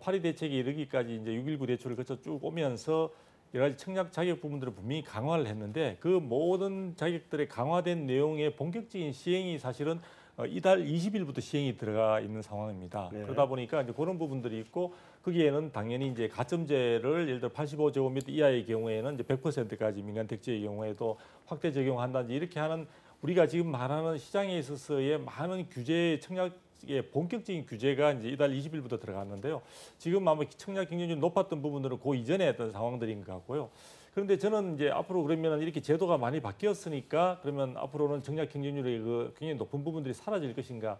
파리 대책에 이르기까지 이제 6.19 대출을 거쳐 쭉 오면서 여러 가지 청약 자격 부분들을 분명히 강화를 했는데 그 모든 자격들의 강화된 내용의 본격적인 시행이 사실은 이달 20일부터 시행이 들어가 있는 상황입니다. 네. 그러다 보니까 이제 그런 부분들이 있고 거기에는 당연히 이제 가점제를 예를 들어 85제곱미터 이하의 경우에는 이제 100%까지 민간 택지의 경우에도 확대 적용한다든지 이렇게 하는 우리가 지금 말하는 시장에 있어서의 많은 규제 청약의 본격적인 규제가 이제 이달 20일부터 들어갔는데요. 지금 아마 청약 경쟁률이 높았던 부분들은 그 이전에 했던 상황들인 것 같고요. 그런데 저는 이제 앞으로 그러면 이렇게 제도가 많이 바뀌었으니까 그러면 앞으로는 청약 경쟁률의 굉장히 높은 부분들이 사라질 것인가?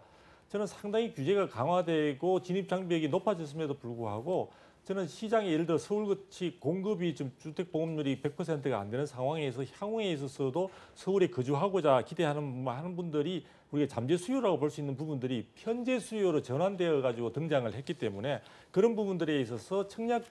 저는 상당히 규제가 강화되고 진입 장벽이 높아졌음에도 불구하고 저는 시장에 예를 들어 서울같이 공급이 좀 주택 보급률이 100%가 안 되는 상황에서 향후에 있어서도 서울에 거주하고자 기대하는 많은 분들이 우리가 잠재 수요라고 볼 수 있는 부분들이 현재 수요로 전환되어 가지고 등장을 했기 때문에 그런 부분들에 있어서 청약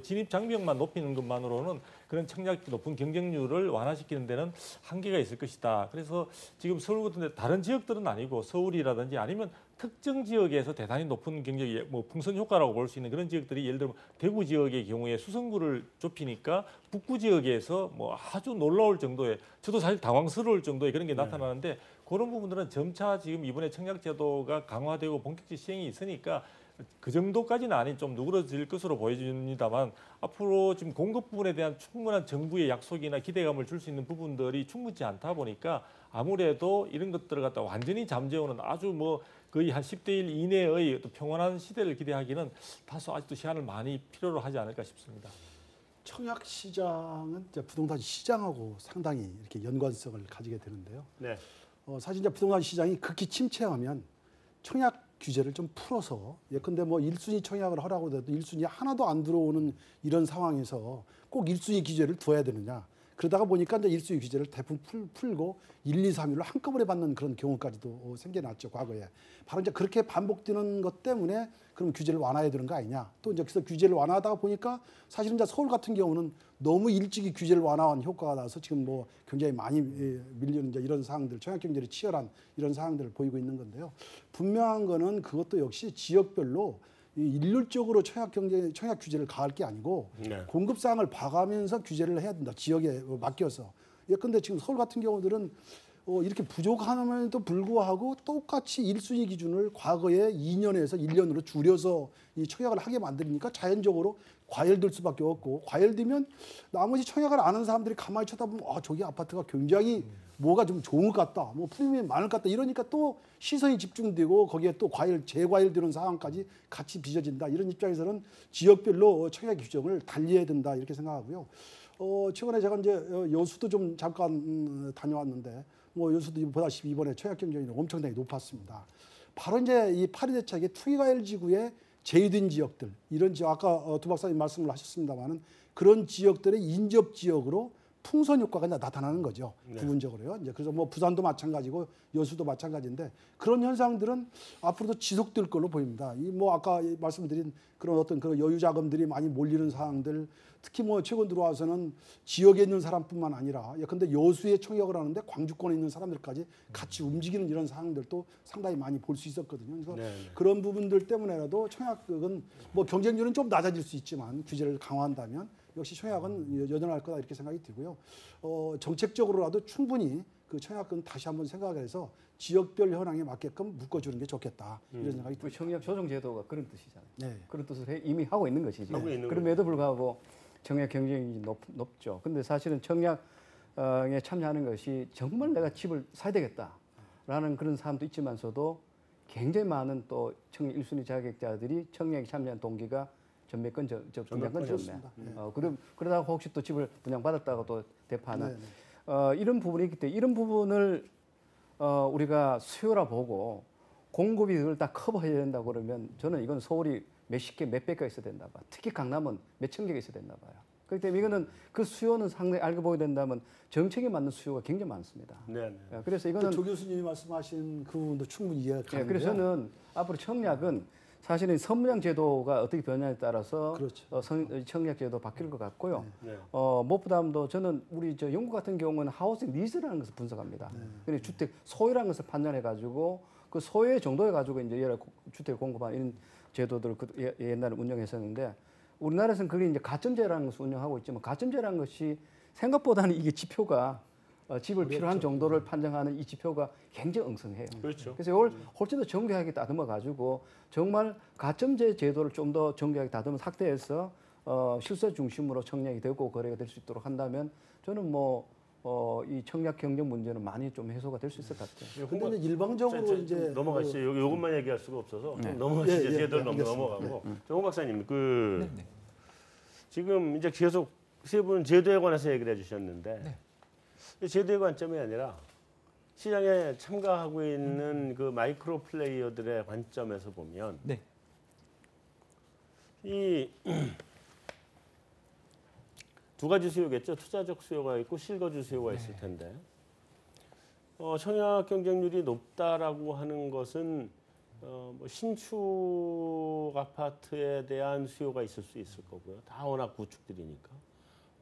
진입 장벽만 높이는 것만으로는 그런 청약 높은 경쟁률을 완화시키는 데는 한계가 있을 것이다. 그래서 지금 서울 같은 데 다른 지역들은 아니고 서울이라든지 아니면 특정 지역에서 대단히 높은 경제 뭐 풍선 효과라고 볼 수 있는 그런 지역들이 예를 들면 대구 지역의 경우에 수성구를 좁히니까 북구 지역에서 뭐 아주 놀라울 정도의 저도 사실 당황스러울 정도의 그런 게 나타나는데 그런 부분들은 점차 지금 이번에 청약제도가 강화되고 본격적 시행이 있으니까 그 정도까지는 아닌 좀 누그러질 것으로 보여집니다만 앞으로 지금 공급 부분에 대한 충분한 정부의 약속이나 기대감을 줄 수 있는 부분들이 충분치 않다 보니까 아무래도 이런 것들을 갖다 완전히 잠재우는 아주 뭐 거의 한 10대 1 이내의 또 평온한 시대를 기대하기는 다소 아직도 시간을 많이 필요로 하지 않을까 싶습니다. 청약 시장은 이제 부동산 시장하고 상당히 이렇게 연관성을 가지게 되는데요. 네. 사실 이제 부동산 시장이 극히 침체하면 청약 규제를 좀 풀어서 예컨대 뭐 1순위 청약을 하라고 해도 1순위 하나도 안 들어오는 이런 상황에서 꼭 1순위 규제를 둬야 되느냐. 그러다가 보니까 이제 1순위 규제를 대부분 풀고 1, 2, 3위로 한꺼번에 받는 그런 경우까지도 생겨났죠, 과거에. 바로 이제 그렇게 반복되는 것 때문에 그럼 규제를 완화해야 되는 거 아니냐. 또 이제 그래서 규제를 완화하다가 보니까 사실은 이제 서울 같은 경우는 너무 일찍이 규제를 완화한 효과가 나서 지금 뭐 굉장히 많이 밀리는 이제 이런 상황들, 청약 경쟁이 치열한 이런 상황들을 보이고 있는 건데요. 분명한 거는 그것도 역시 지역별로 일률적으로 청약 규제를 가할 게 아니고 네. 공급 사항을 봐가면서 규제를 해야 된다. 지역에 맡겨서. 예컨대 지금 서울 같은 경우들은 이렇게 부족함에도 불구하고 똑같이 1순위 기준을 과거에 2년에서 1년으로 줄여서 이 청약을 하게 만드니까 자연적으로 과열될 수밖에 없고, 과열되면 나머지 청약을 안 하는 사람들이 가만히 쳐다보면 저기 아파트가 굉장히 뭐가 좀 좋은 것 같다, 뭐 프리미엄이 많을 것 같다, 이러니까 또 시선이 집중되고 거기에 또 재과열되는 상황까지 같이 빚어진다. 이런 입장에서는 지역별로 청약 규정을 달리해야 된다, 이렇게 생각하고요. 최근에 제가 이제 여수도 좀 잠깐 다녀왔는데, 뭐 여수도 보다시피 이번에 청약 경쟁이 엄청나게 높았습니다. 바로 이제 이 파리 대책의 투기과열 지구에 제외된 지역들, 이런 지역, 아까 두 박사님 말씀을 하셨습니다만은 그런 지역들의 인접 지역으로 풍선 효과가 나타나는 거죠. 네. 부분적으로요. 이제 그래서 뭐 부산도 마찬가지고 여수도 마찬가지인데 그런 현상들은 앞으로도 지속될 걸로 보입니다. 이 뭐 아까 말씀드린 그런 어떤 그런 여유 자금들이 많이 몰리는 상황들, 특히 뭐 최근 들어와서는 지역에 있는 사람뿐만 아니라 예컨대 여수에 청약을 하는데 광주권에 있는 사람들까지 같이 움직이는 이런 상황들도 상당히 많이 볼 수 있었거든요. 그래서 네. 그런 부분들 때문에라도 청약은 뭐 경쟁률은 좀 낮아질 수 있지만 규제를 강화한다면 역시 청약은 여전할 거다, 이렇게 생각이 들고요. 정책적으로라도 충분히 그 청약은 다시 한번 생각해서 지역별 현황에 맞게끔 묶어주는 게 좋겠다, 이런 생각이 듭니다. 청약 조정 제도가 그런 뜻이잖아요. 네. 그런 뜻을 이미 하고 있는 것이지. 하고 있는 그럼에도 불구하고 청약 경쟁이 높죠. 근데 사실은 청약에 참여하는 것이 정말 내가 집을 사야 되겠다라는 그런 사람도 있지만서도 굉장히 많은 또 청약 1순위 자격자들이 청약에 참여한 동기가 전매권 분양권 전매. 그러다가 혹시 또 집을 분양받았다가 또 대파하는 이런 부분이 있기 때문에 이런 부분을 우리가 수요라 보고 공급이 그걸 다 커버해야 된다고 그러면 저는 이건 서울이 몇십 개, 몇백 개가 있어야 된다 봐요. 특히 강남은 몇천 개가 있어야 된다 봐요. 그렇기 때문에 이거는 그 수요는 상당히 알고 보게 된다면 정책에 맞는 수요가 굉장히 많습니다. 네. 그래서 이거는 조 교수님이 말씀하신 그 부분도 충분히 이해가 가는데요. 그래서 저는 앞으로 청약은 사실은 선분양 제도가 어떻게 변하냐에 따라서 그렇죠. 청약 제도 바뀔 것 같고요. 네. 무엇보다도 저는 우리 영국 같은 경우는 하우싱 니즈라는 것을 분석합니다. 그리고 주택 소유라는 것을 판단해 가지고 그 소유의 정도에 가지고 이제 여러 주택 공급하는 이런 제도들을 옛날에 운영했었는데, 우리나라에서는 그게 이제 가점제라는 것을 운영하고 있지만 가점제라는 것이 생각보다는 이게 지표가 집을 필요한 정도를 판정하는 이 지표가 굉장히 엉성해요. 그렇죠. 그래서 이걸 훨씬 더 정교하게 다듬어 가지고 정말 가점제 제도를 좀 더 정교하게 다듬어 확대해서 실세 중심으로 청약이 되고 거래가 될 수 있도록 한다면 저는 이 청약 경쟁 문제는 많이 좀 해소가 될 수 있을 것 같아요. 근데 이제 일방적으로 이제 넘어가시죠. 요것만 얘기할 수가 없어서 넘어가시죠. 제대로 넘어가고. 홍 박사님, 지금 이제 계속 세 분 제도에 관해서 얘기를 해주셨는데 제도의 관점이 아니라 시장에 참가하고 있는 그 마이크로 플레이어들의 관점에서 보면 이 두 가지 수요겠죠. 투자적 수요가 있고 실거주 수요가 있을 텐데 청약 경쟁률이 높다라고 하는 것은 뭐 신축 아파트에 대한 수요가 있을 수 있을 거고요. 다 워낙 구축들이니까.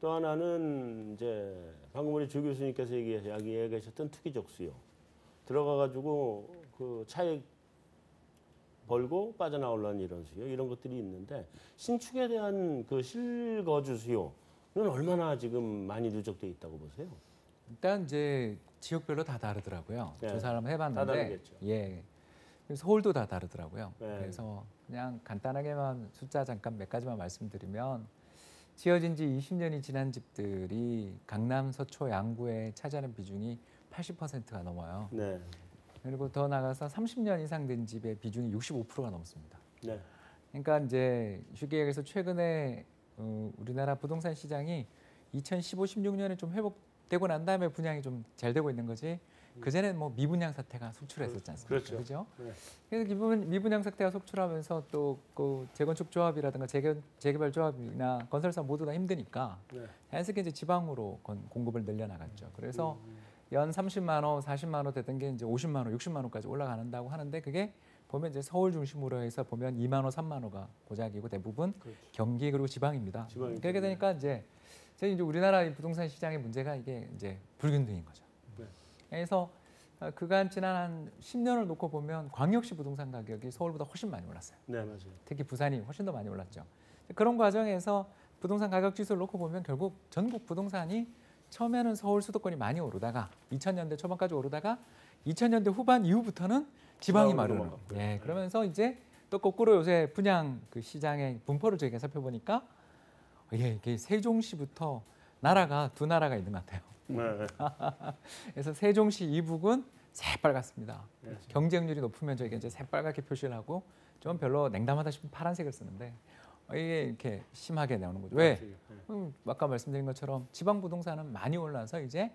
또 하나는 이제 방금 우리 조 교수님께서 얘기해 계셨던 투기적 수요. 들어가 가지고 그 차익 벌고 빠져나오려는 이런 수요 이런 것들이 있는데 신축에 대한 그 실거주 수요는 얼마나 지금 많이 누적돼 있다고 보세요? 일단 이제 지역별로 다 다르더라고요. 네. 조사를 한번 다 해봤는데, 다르겠죠. 예, 서울도 다 다르더라고요. 네. 그래서 그냥 간단하게만 숫자 잠깐 몇 가지만 말씀드리면 지어진 지 20년이 지난 집들이 강남, 서초, 양구에 차지하는 비중이 80%가 넘어요. 네. 그리고 더 나가서 30년 이상 된 집의 비중이 65%가 넘습니다. 네. 그러니까 이제 쉽게 얘기해서 최근에 우리나라 부동산 시장이 2015, 16년에 좀 회복되고 난 다음에 분양이 좀 잘 되고 있는 거지. 그 전에는 뭐 미분양 사태가 속출했었지 않습니까? 그렇죠. 그죠? 네. 그래서 미분양 사태가 속출하면서 또 그 재건축 조합이라든가 재개발 조합이나 건설사 모두 다 힘드니까 네. 자연스럽게 이제 지방으로 공급을 늘려나갔죠. 그래서 연 30만 원, 40만 원 되던 게 이제 50만 원, 60만 원까지 올라가는다고 하는데 그게 보면 이제 서울 중심으로 해서 보면 2만 원, 3만 원가 고작이고 대부분 그렇죠. 경기 그리고 지방입니다. 지방이죠. 그렇게 되니까 이제 우리나라 이 부동산 시장의 문제가 이게 이제 불균등인 거죠. 네. 그래서 그간 지난 한 10년을 놓고 보면 광역시 부동산 가격이 서울보다 훨씬 많이 올랐어요. 네, 맞아요. 특히 부산이 훨씬 더 많이 올랐죠. 그런 과정에서 부동산 가격 지수를 놓고 보면 결국 전국 부동산이 처음에는 서울 수도권이 많이 오르다가 2000년대 초반까지 오르다가 2000년대 후반 이후부터는 지방이 많이 오르는 거예요. 예, 그러면서 이제 또 거꾸로 요새 분양 그 시장의 분포를 저희가 살펴보니까 이게 세종시부터 나라가 두 나라가 있는 것 같아요. 네. 그래서 세종시 이북은 새빨갛습니다. 네. 경쟁률이 높으면 저희가 이제 새빨갛게 표시를 하고 좀 별로 냉담하다 싶으면 파란색을 쓰는데 이게 이렇게 심하게 나오는 거죠. 왜? 아까 말씀드린 것처럼 지방 부동산은 많이 올라서 이제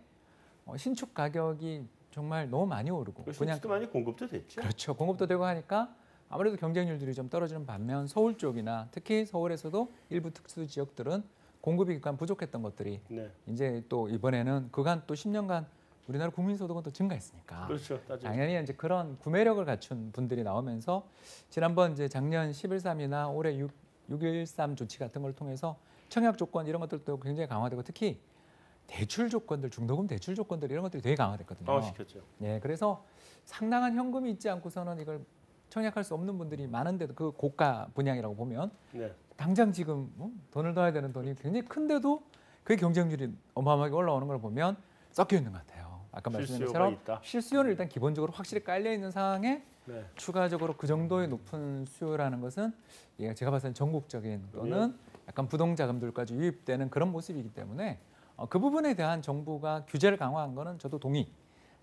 신축 가격이 정말 너무 많이 오르고 신축도 많이 공급도 됐죠. 그렇죠. 공급도 되고 하니까 아무래도 경쟁률들이 좀 떨어지는 반면 서울 쪽이나 특히 서울에서도 일부 특수 지역들은 공급이 그간 부족했던 것들이 네. 이제 또 이번에는 그간 또 10년간 우리나라 국민소득은 또 증가했으니까 그렇죠. 당연히 이제 그런 구매력을 갖춘 분들이 나오면서 지난번 이제 작년 11.3이나 올해 6.13 조치 같은 걸 통해서 청약 조건 이런 것들도 굉장히 강화되고 특히 대출 조건들, 중도금 대출 조건들 이런 것들이 되게 강화됐거든요. 시켰죠. 예, 그래서 상당한 현금이 있지 않고서는 이걸 청약할 수 없는 분들이 많은데도 그 고가 분양이라고 보면 네. 당장 지금 돈을 넣어야 되는 돈이 굉장히 큰데도 그 경쟁률이 어마어마하게 올라오는 걸 보면 섞여 있는 것 같아요. 아까 말씀드린 것처럼 실수요는 일단 기본적으로 확실히 깔려 있는 상황에 네. 추가적으로 그 정도의 높은 수요라는 것은 제가 봤을 때는 전국적인 또는 약간 부동자금들까지 유입되는 그런 모습이기 때문에 그 부분에 대한 정부가 규제를 강화한 거는 저도 동의.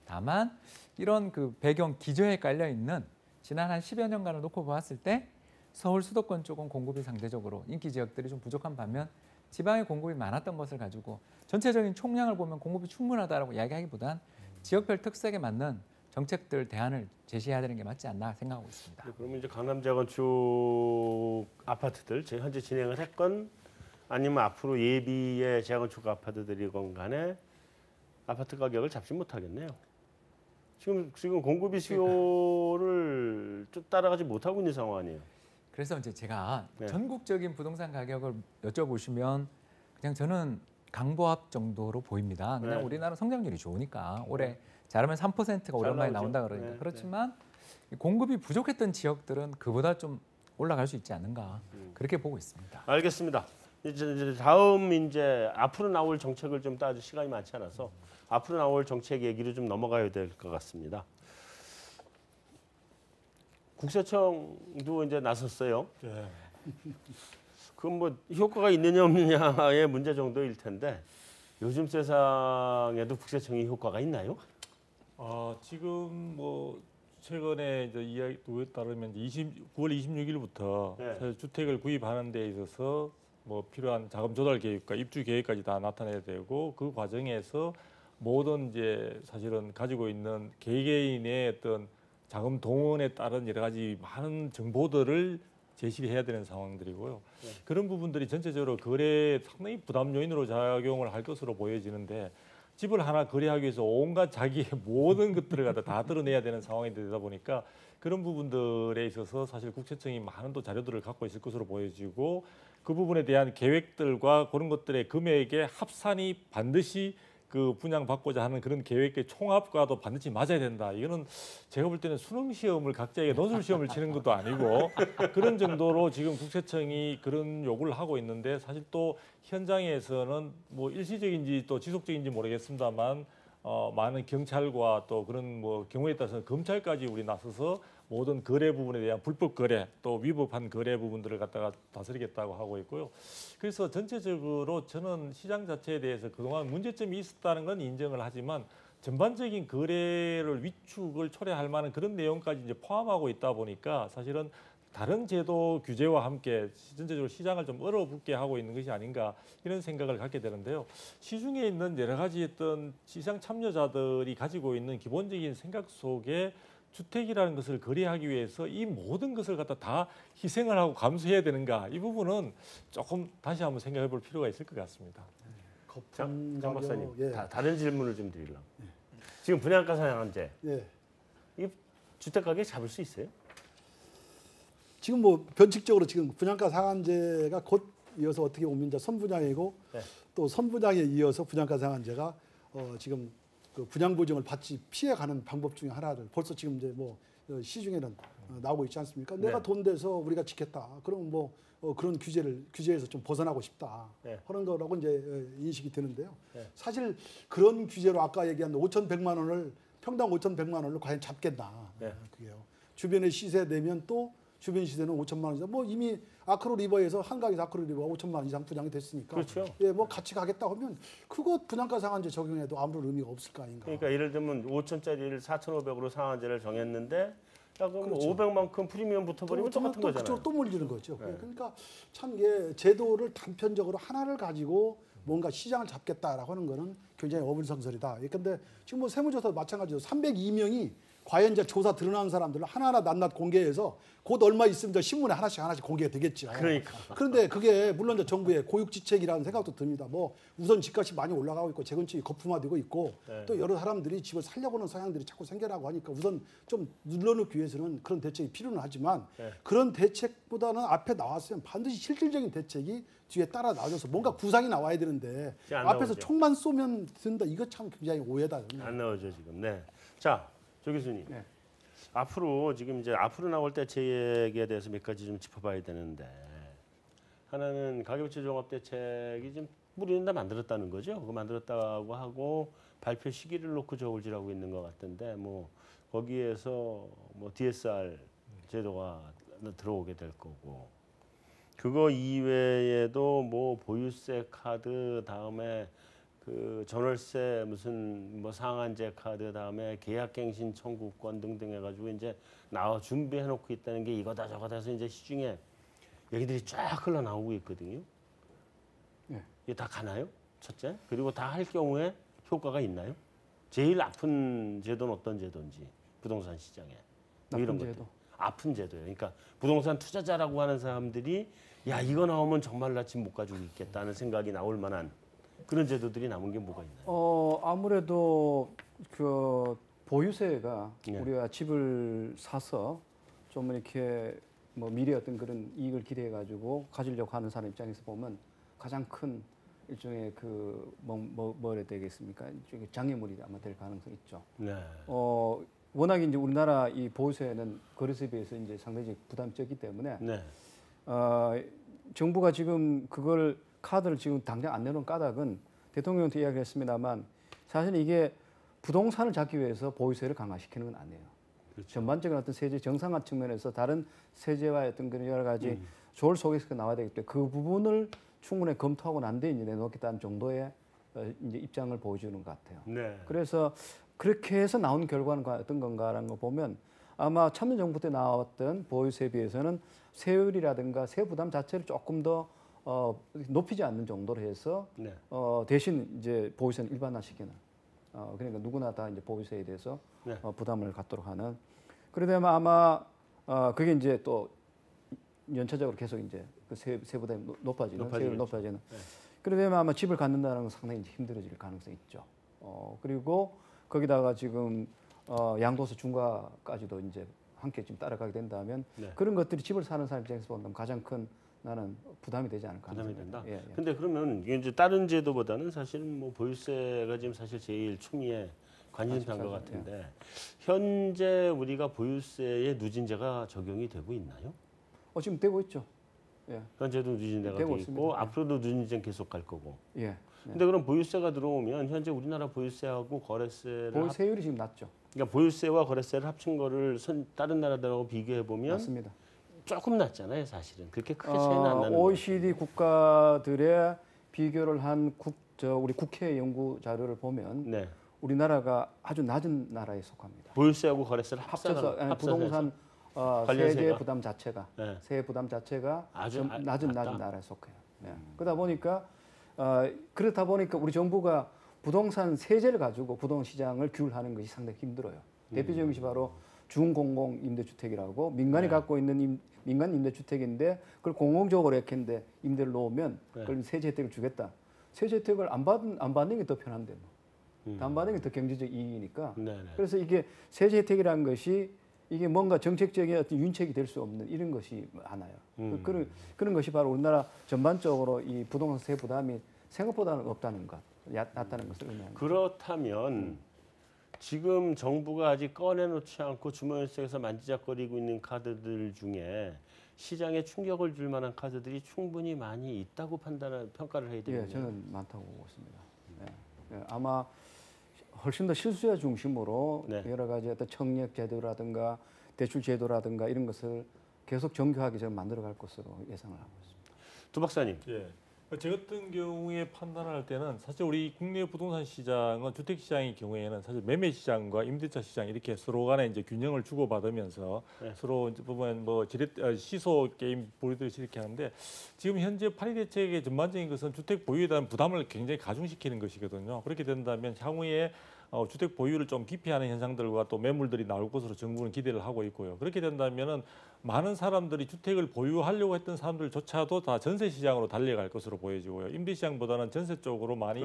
다만 이런 그 배경 기저에 깔려 있는 지난 한 10여 년간을 놓고 보았을 때 서울 수도권 쪽은 공급이 상대적으로 인기 지역들이 좀 부족한 반면 지방의 공급이 많았던 것을 가지고 전체적인 총량을 보면 공급이 충분하다라고 이야기하기보단 지역별 특색에 맞는 정책들 대안을 제시해야 되는 게 맞지 않나 생각하고 있습니다. 네, 그러면 이제 강남 재건축 아파트들 현재 진행을 했건 아니면 앞으로 예비의 재건축 아파트들이건 간에 아파트 가격을 잡지 못하겠네요. 지금 공급이 수요를 좀 따라가지 못하고 있는 상황 아니에요. 그래서 이제 제가 네. 전국적인 부동산 가격을 여쭤보시면 그냥 저는 강보합 정도로 보입니다. 그냥 네. 우리나라 성장률이 좋으니까 올해 잘하면 3%가 오랜만에 나온다 그러니까. 네, 그렇지만 공급이 부족했던 지역들은 그보다 좀 올라갈 수 있지 않는가 그렇게 보고 있습니다. 알겠습니다. 이제 다음 이제 앞으로 나올 정책을 좀 따질 시간이 많지 않아서 앞으로 나올 정책 얘기로 좀 넘어가야 될 것 같습니다. 국세청도 이제 나섰어요. 네. 그건 뭐 효과가 있느냐 없느냐의 문제 정도일 텐데 요즘 세상에도 국세청이 효과가 있나요? 지금 뭐 최근에 이제 이야기에 따르면 9월 26일부터 네. 주택을 구입하는 데 있어서 뭐 필요한 자금 조달 계획과 입주 계획까지 다 나타내야 되고 그 과정에서 모든 이제 사실은 가지고 있는 개개인의 어떤 자금 동원에 따른 여러 가지 많은 정보들을 제시를 해야 되는 상황들이고요. 네. 그런 부분들이 전체적으로 거래에 상당히 부담 요인으로 작용을 할 것으로 보여지는데 집을 하나 거래하기 위해서 온갖 자기의 모든 것들을 갖다 다 드러내야 되는 상황이 되다 보니까 그런 부분들에 있어서 사실 국세청이 많은 또 자료들을 갖고 있을 것으로 보여지고 그 부분에 대한 계획들과 그런 것들의 금액의 합산이 반드시 그 분양받고자 하는 그런 계획의 총합과도 반드시 맞아야 된다. 이거는 제가 볼 때는 수능 시험을 각자에게 논술 시험을 치는 것도 아니고 그런 정도로 지금 국세청이 그런 요구를 하고 있는데 사실 또 현장에서는 뭐 일시적인지 또 지속적인지 모르겠습니다만 많은 경찰과 또 그런 뭐 경우에 따라서 검찰까지 우리 나서서 모든 거래 부분에 대한 불법 거래 또 위법한 거래 부분들을 갖다가 다스리겠다고 하고 있고요. 그래서 전체적으로 저는 시장 자체에 대해서 그동안 문제점이 있었다는 건 인정을 하지만 전반적인 거래를 위축을 초래할 만한 그런 내용까지 이제 포함하고 있다 보니까 사실은 다른 제도 규제와 함께 전체적으로 시장을 좀 얼어붙게 하고 있는 것이 아닌가 이런 생각을 갖게 되는데요. 시중에 있는 여러 가지 어떤 시장 참여자들이 가지고 있는 기본적인 생각 속에 주택이라는 것을 거래하기 위해서 이 모든 것을 갖다 다 희생을 하고 감수해야 되는가 이 부분은 조금 다시 한번 생각해 볼 필요가 있을 것 같습니다. 장 박사님, 예. 다른 질문을 좀 드리려고. 지금 분양가 상한제, 예. 이 주택 가격 잡을 수 있어요? 지금 뭐 변칙적으로 지금 분양가 상한제가 곧 이어서 어떻게 보면 이제 선분양이고 네. 또 선분양에 이어서 분양가 상한제가 지금 그 분양 보증을 받지 피해가는 방법 중에 하나를 벌써 지금 이제 뭐 시중에는 나오고 있지 않습니까? 네. 내가 돈 대서 우리가 지켰다. 그럼 뭐 그런 규제에서 좀 벗어나고 싶다. 네. 하는 거라고 이제 인식이 드는데요. 네. 사실 그런 규제로 아까 얘기한 5,100만 원을 평당 5,100만 원을 과연 잡겠나? 네. 그게요. 주변에 시세 내면 또 주변 시세는 5천만 원이죠. 뭐 이미 아크로 리버에서 한강에서 아크로 리버가 5천만 원 이상 분양이 됐으니까. 그렇죠. 예, 뭐 같이 가겠다 하면 그거 분양가 상한제 적용해도 아무런 의미가 없을 거 아닌가. 그러니까 예를 들면 5천짜리를 4,500으로 상한제를 정했는데 야 그럼 그렇죠. 500만큼 프리미엄 붙어버리면 똑같은 거잖아요. 그쪽으로 또 몰리는 거죠. 네. 그러니까 참 이게 제도를 단편적으로 하나를 가지고 뭔가 시장을 잡겠다라고 하는 거는 굉장히 어불성설이다. 그런데 지금 뭐 세무조사도 마찬가지로 302명이 과연 이제 조사 드러난 사람들을 하나하나 낱낱 공개해서 곧 얼마 있으면 저 신문에 하나씩 공개가 되겠죠. 그러니까. 그런데 그게 물론 이제 정부의 고육지책이라는 생각도 듭니다. 뭐 우선 집값이 많이 올라가고 있고 재건축이 거품화되고 있고 네. 또 여러 사람들이 집을 살려고 하는 성향들이 자꾸 생겨나고 하니까 우선 좀 눌러놓기 위해서는 그런 대책이 필요는 하지만 네. 그런 대책보다는 앞에 나왔으면 반드시 실질적인 대책이 뒤에 따라 나와줘서 뭔가 구상이 나와야 되는데 안 앞에서 나오죠. 총만 쏘면 된다. 이거 참 굉장히 오해다. 안 나오죠 지금. 네. 자, 조 교수님. 네. 앞으로 지금 이제 앞으로 나올 대책에 대해서 몇 가지 좀 짚어봐야 되는데 하나는 가계부채 종합 대책이 지금 우리는 다 만들었다는 거죠. 그거 만들었다고 하고 발표 시기를 놓고 저울질하고 있는 것 같은데 뭐 거기에서 뭐 DSR 제도가 들어오게 될 거고 그거 이외에도 뭐 보유세 카드 다음에 그 전월세 무슨 뭐 상한제 카드 다음에 계약갱신 청구권 등등 해가지고 이제 나와 준비해 놓고 있다는 게 이거다 저거다 해서 이제 시중에 얘기들이 쫙 흘러나오고 있거든요. 네. 이게 다 가나요? 첫째. 그리고 다 할 경우에 효과가 있나요? 제일 아픈 제도는 어떤 제도인지 부동산 시장에 뭐 나쁜 이런 것들. 제도. 아픈 제도예요. 그러니까 부동산 투자자라고 하는 사람들이 야 이거 나오면 정말 나 집 못 가지고 있겠다는 생각이 나올 만한 그런 제도들이 남은 게 뭐가 있나요? 아무래도 그 보유세가 네. 우리가 집을 사서 좀 이렇게 뭐 미래 어떤 그런 이익을 기대해 가지고 가지려고 하는 사람 입장에서 보면 가장 큰 일종의 그 뭐라 되겠습니까? 일종의 장애물이 아마 될 가능성이 있죠. 네. 워낙 이제 우리나라 이 보유세는 거래세에 비해서 이제 상당히 부담이 적기 때문에 네. 정부가 지금 그걸 카드를 지금 당장 안 내놓은 까닭은 대통령도 이야기했습니다만 사실 이게 부동산을 잡기 위해서 보유세를 강화시키는 건 아니에요. 그렇죠. 전반적인 어떤 세제 정상화 측면에서 다른 세제와 어떤 그런 여러 가지 조율 속에서 나와야 되기 때문에 그 부분을 충분히 검토하고 난 뒤에 이제 내놓겠다는 정도의 이제 입장을 보여주는 것 같아요. 네. 그래서 그렇게 해서 나온 결과는 어떤 건가라는 거 보면 아마 참여정부 때 나왔던 보유세에 비해서는 세율이라든가 세 부담 자체를 조금 더 높이지 않는 정도로 해서 네. 대신 이제 보유세는 일반화시키는 그러니까 누구나 다 이제 보유세에 대해서 네. 부담을 갖도록 하는 그러다면 아마 그게 이제 또 연차적으로 계속 이제 그 세 부담이 높아지는 세율이 높아지는 네. 그러다면 아마 집을 갖는다는 건 상당히 이제 힘들어질 가능성이 있죠. 그리고 거기다가 지금 양도세 중과까지도 이제 함께 지금 따라가게 된다면 네. 그런 것들이 집을 사는 사람 입장에서 본다면 가장 큰 나는 부담이 되지 않을까 하는 부담이 생각입니다. 된다. 예, 예. 근데 그러면 이게 이제 다른 제도보다는 사실은 뭐 보유세가 지금 사실 제일 추미애 관심사인 것 같은데 현재 우리가 보유세에 누진제가 적용이 되고 있나요? 지금 되고 있죠. 예. 현재도 누진제가 되고 되고 있고 있습니다. 예. 앞으로도 누진제는 계속 갈 거고. 예. 근데 그럼 보유세가 들어오면 현재 우리나라 보유세하고 거래세를 보유세율이 지금 낮죠. 그러니까 보유세와 거래세를 합친 거를 다른 나라들하고 비교해 보면 맞습니다. 조금 낮잖아요, 사실은. 그렇게 크게 차이는 안 나는 거예요. OECD 국가들의 비교를 한 우리 국회 연구 자료를 보면 네. 우리나라가 아주 낮은 나라에 속합니다. 보유세하고 거래세를 합쳐서 합산해서 부동산 관련세가? 세제 부담 자체가 네. 세액 부담 자체가 아주 좀 낮은 낮다? 나라에 속해요. 네. 그렇다 보니까 우리 정부가 부동산 세제를 가지고 부동산 시장을 규율하는 것이 상당히 힘들어요. 대표적인 것이 바로 중공공 임대주택이라고 민간이 갖고 있는 민간 임대주택인데 그걸 공공적으로 이렇게 했는데 임대를 놓으면 그걸 세제 혜택을 주겠다. 세제 혜택을 안 받는 게 더 편한데 안 받는 게 더 경제적 이익이니까. 그래서 이게 세제 혜택이라는 것이 이게 뭔가 정책적인 어떤 윤책이 될 수 없는 이런 것이 많아요. 그런 것이 바로 우리나라 전반적으로 이 부동산 세 부담이 생각보다는 없다는 것, 낮다는 것을 의미합니다. 그렇다면 지금 정부가 아직 꺼내놓지 않고 주머니 속에서 만지작거리고 있는 카드들 중에 시장에 충격을 줄 만한 카드들이 충분히 많이 있다고 평가를 해야 되겠네요. 예, 저는 많다고 보고 있습니다. 예, 아마 훨씬 더 실수요 중심으로 여러 가지 어떤 청약 제도라든가 대출 제도라든가 이런 것을 계속 정교하게 저는 만들어갈 것으로 예상을 하고 있습니다. 두 박사님. 예. 저 같은 경우에 판단할 때는 사실 우리 국내 부동산 시장은 주택 시장의 경우에는 사실 매매 시장과 임대차 시장 이렇게 서로 간에 이제 균형을 주고 받으면서 서로 이제 보면 뭐 시소 게임 보이듯이 이렇게 하는데 지금 현재 파리 대책의 전반적인 것은 주택 보유에 대한 부담을 굉장히 가중시키는 것이거든요. 그렇게 된다면 향후에 주택 보유를 좀 기피하는 현상들과 또 매물들이 나올 것으로 정부는 기대를 하고 있고요. 그렇게 된다면은 많은 사람들이 주택을 보유하려고 했던 사람들조차도 다 전세 시장으로 달려갈 것으로 보여지고요. 임대 시장보다는 전세 쪽으로 많이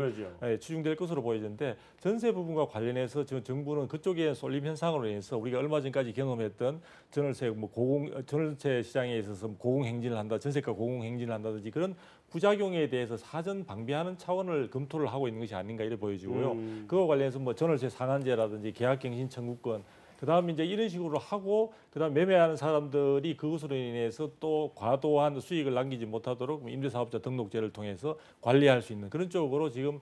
치중될 것으로 보여지는데 전세 부분과 관련해서 지금 정부는 그쪽에 쏠림 현상으로 인해서 우리가 얼마 전까지 경험했던 전월세 시장에 있어서 고공행진을 한다, 전세가 고공행진을 한다든지 그런 부작용에 대해서 사전 방비하는 차원을 검토를 하고 있는 것이 아닌가 이래 보여지고요. 그와 관련해서 뭐 전월세 상한제라든지 계약갱신 청구권, 그다음에 이제 이런 식으로 하고 그다음 매매하는 사람들이 그것으로 인해서 또 과도한 수익을 남기지 못하도록 임대사업자 등록제를 통해서 관리할 수 있는 그런 쪽으로 지금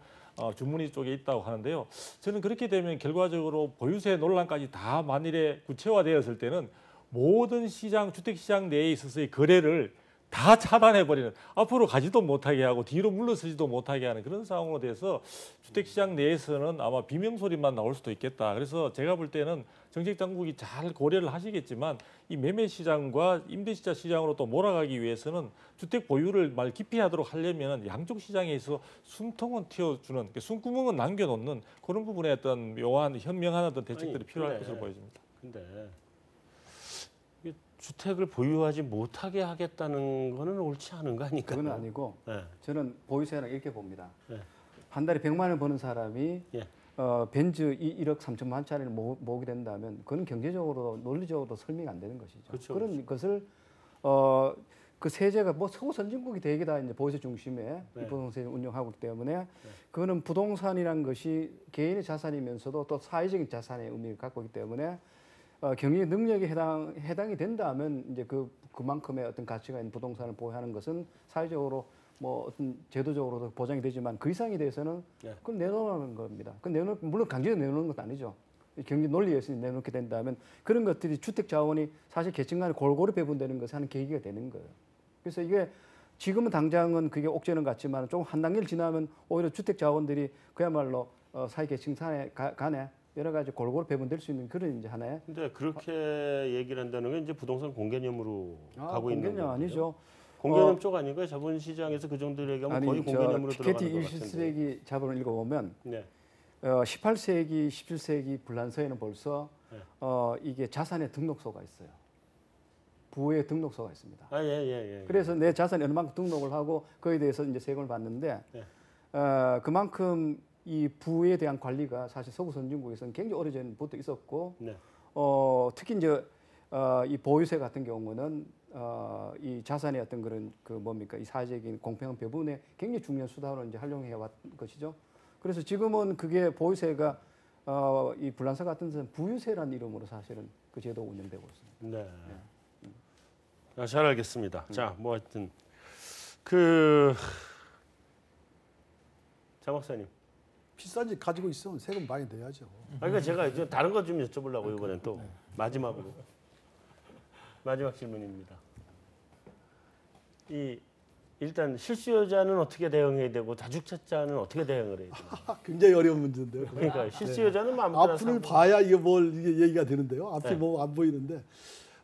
주문이 쪽에 있다고 하는데요. 저는 그렇게 되면 결과적으로 보유세 논란까지 다 만일에 구체화되었을 때는 모든 시장 주택 시장 내에 있어서의 거래를 다 차단해버리는 앞으로 가지도 못하게 하고 뒤로 물러서지도 못하게 하는 그런 상황으로 돼서 주택시장 내에서는 아마 비명소리만 나올 수도 있겠다. 그래서 제가 볼 때는 정책당국이 잘 고려를 하시겠지만 이 매매시장과 임대시장 시장으로 또 몰아가기 위해서는 주택 보유를 기피하도록 하려면 양쪽 시장에서 숨통은 틔워주는 숨구멍은 남겨놓는 그런 부분에 어떤 묘한 현명한 어떤 대책들이 필요할 것으로 보여집니다. 근데 주택을 보유하지 못하게 하겠다는 거는 옳지 않은 거 아닐까요? 그건 아니고 저는 보유세랑 이렇게 봅니다. 네. 한 달에 100만 원 버는 사람이 예. 벤츠 1억 3천만 짜리를 모으게 된다면 그건 경제적으로 논리적으로 설명이 안 되는 것이죠. 그렇죠, 그런 것을 그 세제가 뭐 서구 선진국이 되게 다 이제 보유세 중심에 이 부동산을 운영하고 있기 때문에 그거는 부동산이란 것이 개인의 자산이면서도 또 사회적인 자산의 의미를 갖고 있기 때문에 경제 능력에 해당이 된다면 이제 그만큼의 어떤 가치가 있는 부동산을 보유하는 것은 사회적으로 뭐 어떤 제도적으로도 보장이 되지만 그 이상에 대해서는 그건 내놓는 겁니다. 물론 강제로 내놓는 것도 아니죠. 경제 논리에서 내놓게 된다면 그런 것들이 주택 자원이 사실 계층 간에 골고루 배분되는 것을 하는 계기가 되는 거예요. 그래서 이게 지금은 당장은 그게 옥죄는 같지만 조금 한 단계를 지나면 오히려 주택 자원들이 그야말로 사회 계층 간에 여러 가지 골고루 배분될 수 있는 그런 이제 하나의. 근데 그렇게 얘기를 한다는 건 이제 부동산 공개념으로 가고 있는 거죠. 공개념 아니죠. 공개념 쪽 아닌가요? 자본시장에서 그 정도 얘기하면 거의 공개념으로 들어가는 것 같은데. 피케티 21세기 자본을 읽어보면 18세기, 17세기 불란서에는 벌써 이게 자산의 등록소가 있어요. 부의 등록소가 있습니다. 그래서 내 자산이 어느 만큼 등록을 하고 그에 대해서 이제 세금을 받는데 그만큼 이 부에 대한 관리가 사실 서구 선진국에서는 굉장히 오래전부터 있었고 특히 이제 이 보유세 같은 경우는 이 자산의 어떤 그런 그 뭡니까 이 사회적인 공평한 배분에 굉장히 중요한 수단으로 이제 활용해 왔 것이죠. 그래서 지금은 그게 보유세가 이 불란서 같은 데는 부유세라는 이름으로 사실은 그 제도가 운영되고 있습니다. 네. 아, 잘 알겠습니다. 자, 뭐 하여튼 장 박사님. 비싼 집 가지고 있으면 세금 많이 내야죠. 그러니까 제가 이제 다른 것 좀 여쭤보려고 이번엔 또 마지막으로 마지막 질문입니다. 일단 실수요자는 어떻게 대응해야 되고 다주택자는 어떻게 대응을 해야 되나? 굉장히 어려운 문제인데요. 그러니까 실수요자는 아무거나 앞을 사고. 봐야 이게 이게 얘기가 되는데요. 앞이 네. 뭐 안 보이는데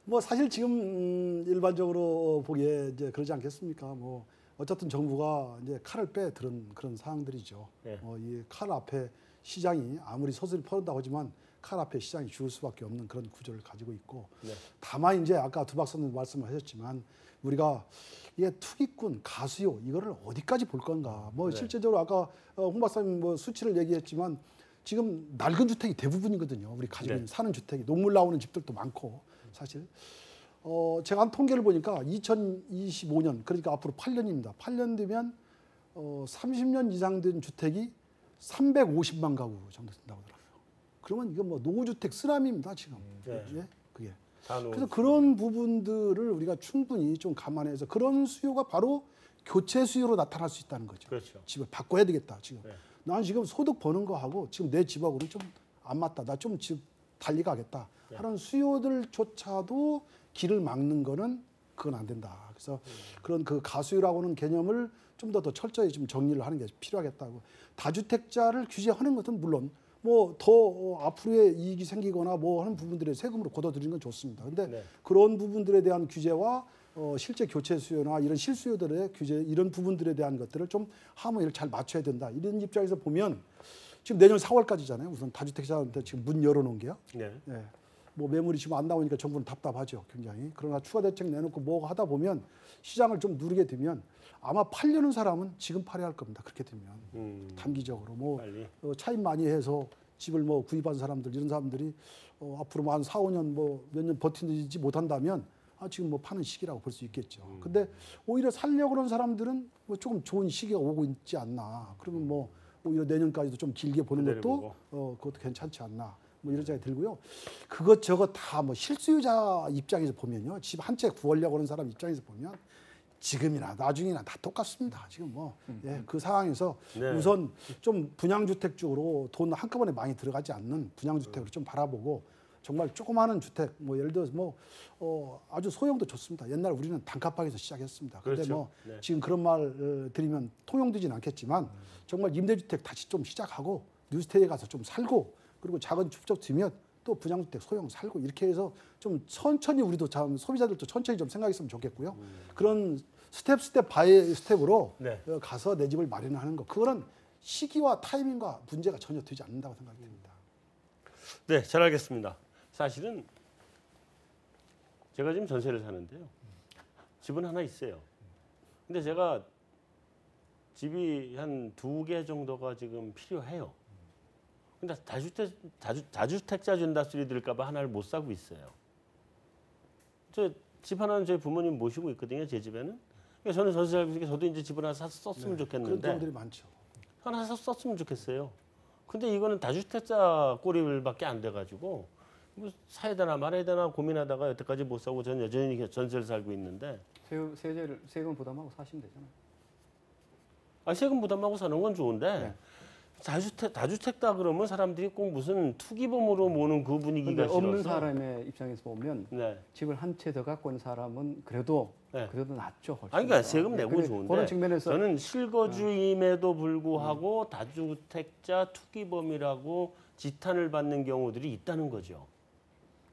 뭐 사실 지금 일반적으로 보기에 이제 그러지 않겠습니까? 뭐 어쨌든 정부가 이제 칼을 빼들은 그런 상황들이죠. 네. 이 칼 앞에 시장이 아무리 서서히 퍼른다고 하지만 칼 앞에 시장이 죽을 수밖에 없는 그런 구조를 가지고 있고 네. 다만 이제 아까 두 박사님 말씀하셨지만 우리가 이게 투기꾼, 가수요 이거를 어디까지 볼 건가? 뭐 네. 실제적으로 아까 홍 박사님 뭐 수치를 얘기했지만 지금 낡은 주택이 대부분이거든요. 우리 가지고 있는 사는 주택이 녹물 나오는 집들도 많고 사실 제가 한 통계를 보니까 2025년 그러니까 앞으로 8년입니다. 8년 뒤면 30년 이상 된 주택이 350만 가구 정도 된다고 하더라고요. 그러면 이건 뭐 노후주택 쓰나미입니다 지금. 네. 예? 그게. 다 그래서 그런 부분들을 우리가 충분히 좀 감안해서 그런 수요가 바로 교체 수요로 나타날 수 있다는 거죠. 그렇죠. 집을 바꿔야 되겠다 지금. 네. 난 지금 소득 버는 거 하고 지금 내 집하고는 좀 안 맞다. 나 좀 집 달리 가겠다. 네. 하는 수요들조차도 길을 막는 거는 그건 안 된다. 그래서 그런 그 가수요라고는 개념을 좀 더 철저히 좀 정리를 하는 게 필요하겠다고. 다주택자를 규제하는 것은 물론 뭐 더 앞으로의 이익이 생기거나 뭐 하는 부분들의 세금으로 걷어들이는 건 좋습니다. 근데 네. 그런 부분들에 대한 규제와 실제 교체 수요나 이런 실수요들의 규제 이런 부분들에 대한 것들을 좀 하모니를 잘 맞춰야 된다. 이런 입장에서 보면 지금 내년 4월까지잖아요. 우선 다주택자한테 지금 문 열어놓은 게요. 네. 예. 뭐 매물이 지금 안 나오니까 정부는 답답하죠, 굉장히. 그러나 추가 대책 내놓고 뭐 하다 보면 시장을 좀 누르게 되면 아마 팔려는 사람은 지금 팔아야 할 겁니다. 그렇게 되면 단기적으로 뭐 빨리. 차입 많이 해서 집을 뭐 구입한 사람들 이런 사람들이 앞으로 뭐 한 4, 5년 뭐 몇 년 버티지 못한다면 지금 뭐 파는 시기라고 볼 수 있겠죠. 근데 오히려 살려고 그런 사람들은 뭐 조금 좋은 시기가 오고 있지 않나. 그러면 뭐 오히려 내년까지도 좀 길게 보는 것도 그것도 괜찮지 않나. 뭐 이런 생각이 들고요. 그것 저것 다 뭐 실수요자 입장에서 보면요. 집 한 채 구하려고 하는 사람 입장에서 보면 지금이나 나중이나 다 똑같습니다. 지금 뭐 그 상황에서 네. 우선 좀 분양주택 쪽으로 돈 한꺼번에 많이 들어가지 않는 분양주택으로 좀 바라보고 정말 조그마한 주택 뭐 예를 들어서 뭐 아주 소형도 좋습니다. 옛날 우리는 단칸방에서 시작했습니다. 근데 그렇죠. 뭐 네. 지금 그런 말 드리면 통용되진 않겠지만 정말 임대주택 다시 좀 시작하고 뉴스테이에 가서 좀 살고 그리고 작은 축적 뒤면 또 분양주택 소형 살고 이렇게 해서 좀 천천히 우리도 참 소비자들도 천천히 좀 생각했으면 좋겠고요. 그런 스텝 바이 스텝으로 네. 가서 내 집을 마련하는 거 그거는 시기와 타이밍과 문제가 전혀 되지 않는다고 생각이 듭니다. 네, 잘 알겠습니다. 사실은 제가 지금 전세를 사는데요. 집은 하나 있어요. 근데 제가 집이 한 2개 정도가 지금 필요해요. 근데 다주택자 준다 소리 들을까 봐 하나를 못 사고 있어요. 저 집 하나는 저희 부모님 모시고 있거든요. 제 집에는. 그러니까 저는 전세 살고 있으니까 저도 이제 집을 하나 사서 썼으면 그런 좋겠는데 경우들이 많죠. 하나 사서 썼으면 좋겠어요. 근데 이거는 다주택자 꼬리밖에 안 돼가지고 뭐 사야 되나 말아야 되나 고민하다가 여태까지 못 사고 저는 여전히 전세를 살고 있는데 세금 부담하고 사시면 되잖아요. 세금 부담하고 사는 건 좋은데 네. 다주택다 그러면 사람들이 꼭 무슨 투기범으로 모는 그 분위기가 싫어서 없는 사람의 입장에서 보면 네. 집을 한 채 더 갖고 있는 사람은 그래도 네. 낫죠. 훨씬. 아니 그러니까 세금 내고 근데 좋은데 그런 측면에서 저는 실거주임에도 불구하고 다주택자 투기범이라고 지탄을 받는 경우들이 있다는 거죠.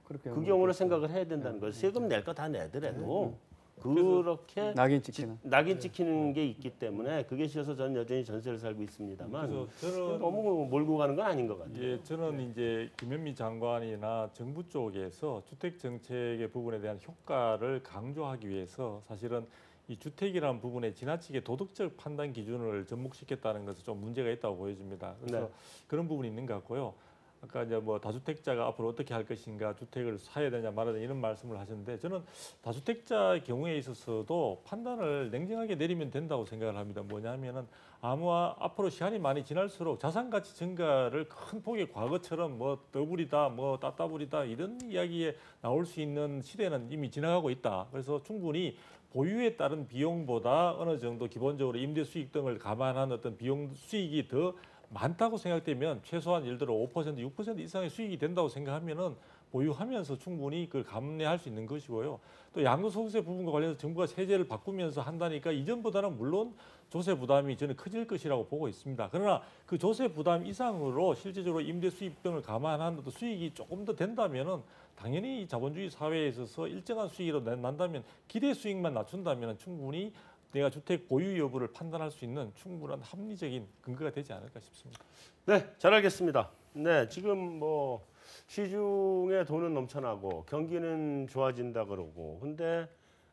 그렇게 그 경우를 생각을 해야 된다는 거예요. 세금 낼 거 다 내더라도 그렇게 낙인 찍히는. 낙인 찍히는 게 있기 때문에 그게 싫어서 저는 여전히 전세를 살고 있습니다만 그래서 저는 너무 몰고 가는 건 아닌 것 같아요. 예, 저는 이제 김현미 장관이나 정부 쪽에서 주택 정책의 부분에 대한 효과를 강조하기 위해서 사실은 이 주택이라는 부분에 지나치게 도덕적 판단 기준을 접목시켰다는 것은 좀 문제가 있다고 보여집니다. 그래서 네. 그런 부분이 있는 것 같고요. 아까 이제 뭐 다주택자가 앞으로 어떻게 할 것인가, 주택을 사야 되냐 말아야 되냐 이런 말씀을 하셨는데 저는 다주택자의 경우에 있어서도 판단을 냉정하게 내리면 된다고 생각을 합니다. 뭐냐면은 앞으로 시간이 많이 지날수록 자산 가치 증가를 큰 폭의 과거처럼 뭐 더블이다, 뭐 따따블이다 이런 이야기에 나올 수 있는 시대는 이미 지나가고 있다. 그래서 충분히 보유에 따른 비용보다 어느 정도 기본적으로 임대 수익 등을 감안한 어떤 비용 수익이 더 많다고 생각되면 최소한 예를 들어 5%, 6% 이상의 수익이 된다고 생각하면은 보유하면서 충분히 그걸 감내할 수 있는 것이고요. 또 양도소득세 부분과 관련해서 정부가 세제를 바꾸면서 한다니까 이전보다는 물론 조세 부담이 저는 커질 것이라고 보고 있습니다. 그러나 그 조세 부담 이상으로 실질적으로 임대 수입 등을 감안한 어떤 수익이 조금 더 된다면은 당연히 자본주의 사회에 있어서 일정한 수익으로 난다면 기대 수익만 낮춘다면 충분히 내가 주택 보유 여부를 판단할 수 있는 충분한 합리적인 근거가 되지 않을까 싶습니다. 네, 잘 알겠습니다. 네, 지금 뭐 시중에 돈은 넘쳐나고 경기는 좋아진다 그러고 근데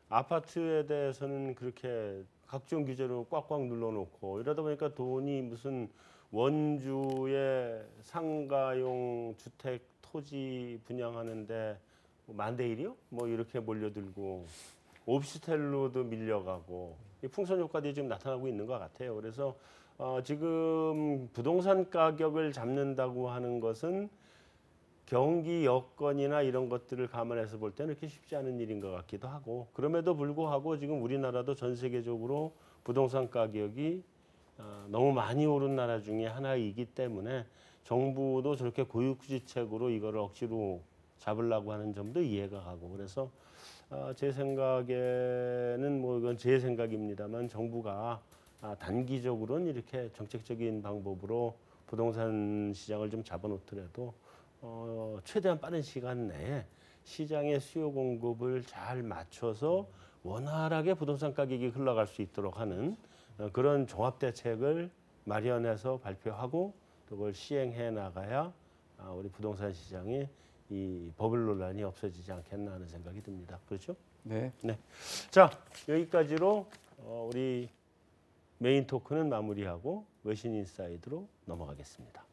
아파트에 대해서는 그렇게 각종 규제로 꽉꽉 눌러놓고 이러다 보니까 돈이 무슨 원주의 상가용 주택 토지 분양하는데 뭐 만대 1이요? 뭐 이렇게 몰려들고 오피스텔로도 밀려가고 이 풍선 효과들이 지금 나타나고 있는 것 같아요. 그래서 지금 부동산 가격을 잡는다고 하는 것은 경기 여건이나 이런 것들을 감안해서 볼 때는 그렇게 쉽지 않은 일인 것 같기도 하고 그럼에도 불구하고 지금 우리나라도 전 세계적으로 부동산 가격이 너무 많이 오른 나라 중에 하나이기 때문에 정부도 저렇게 고육지책으로 이거를 억지로 잡으려고 하는 점도 이해가 가고 그래서 제 생각에는 뭐 이건 제 생각입니다만 정부가 단기적으로는 이렇게 정책적인 방법으로 부동산 시장을 좀 잡아놓더라도 최대한 빠른 시간 내에 시장의 수요 공급을 잘 맞춰서 원활하게 부동산 가격이 흘러갈 수 있도록 하는 그런 종합 대책을 마련해서 발표하고 또 그걸 시행해 나가야 우리 부동산 시장이 이 버블 논란이 없어지지 않겠나 하는 생각이 듭니다. 그렇죠? 네. 네. 자, 여기까지로 우리 메인 토크는 마무리하고 외신 인사이드로 넘어가겠습니다.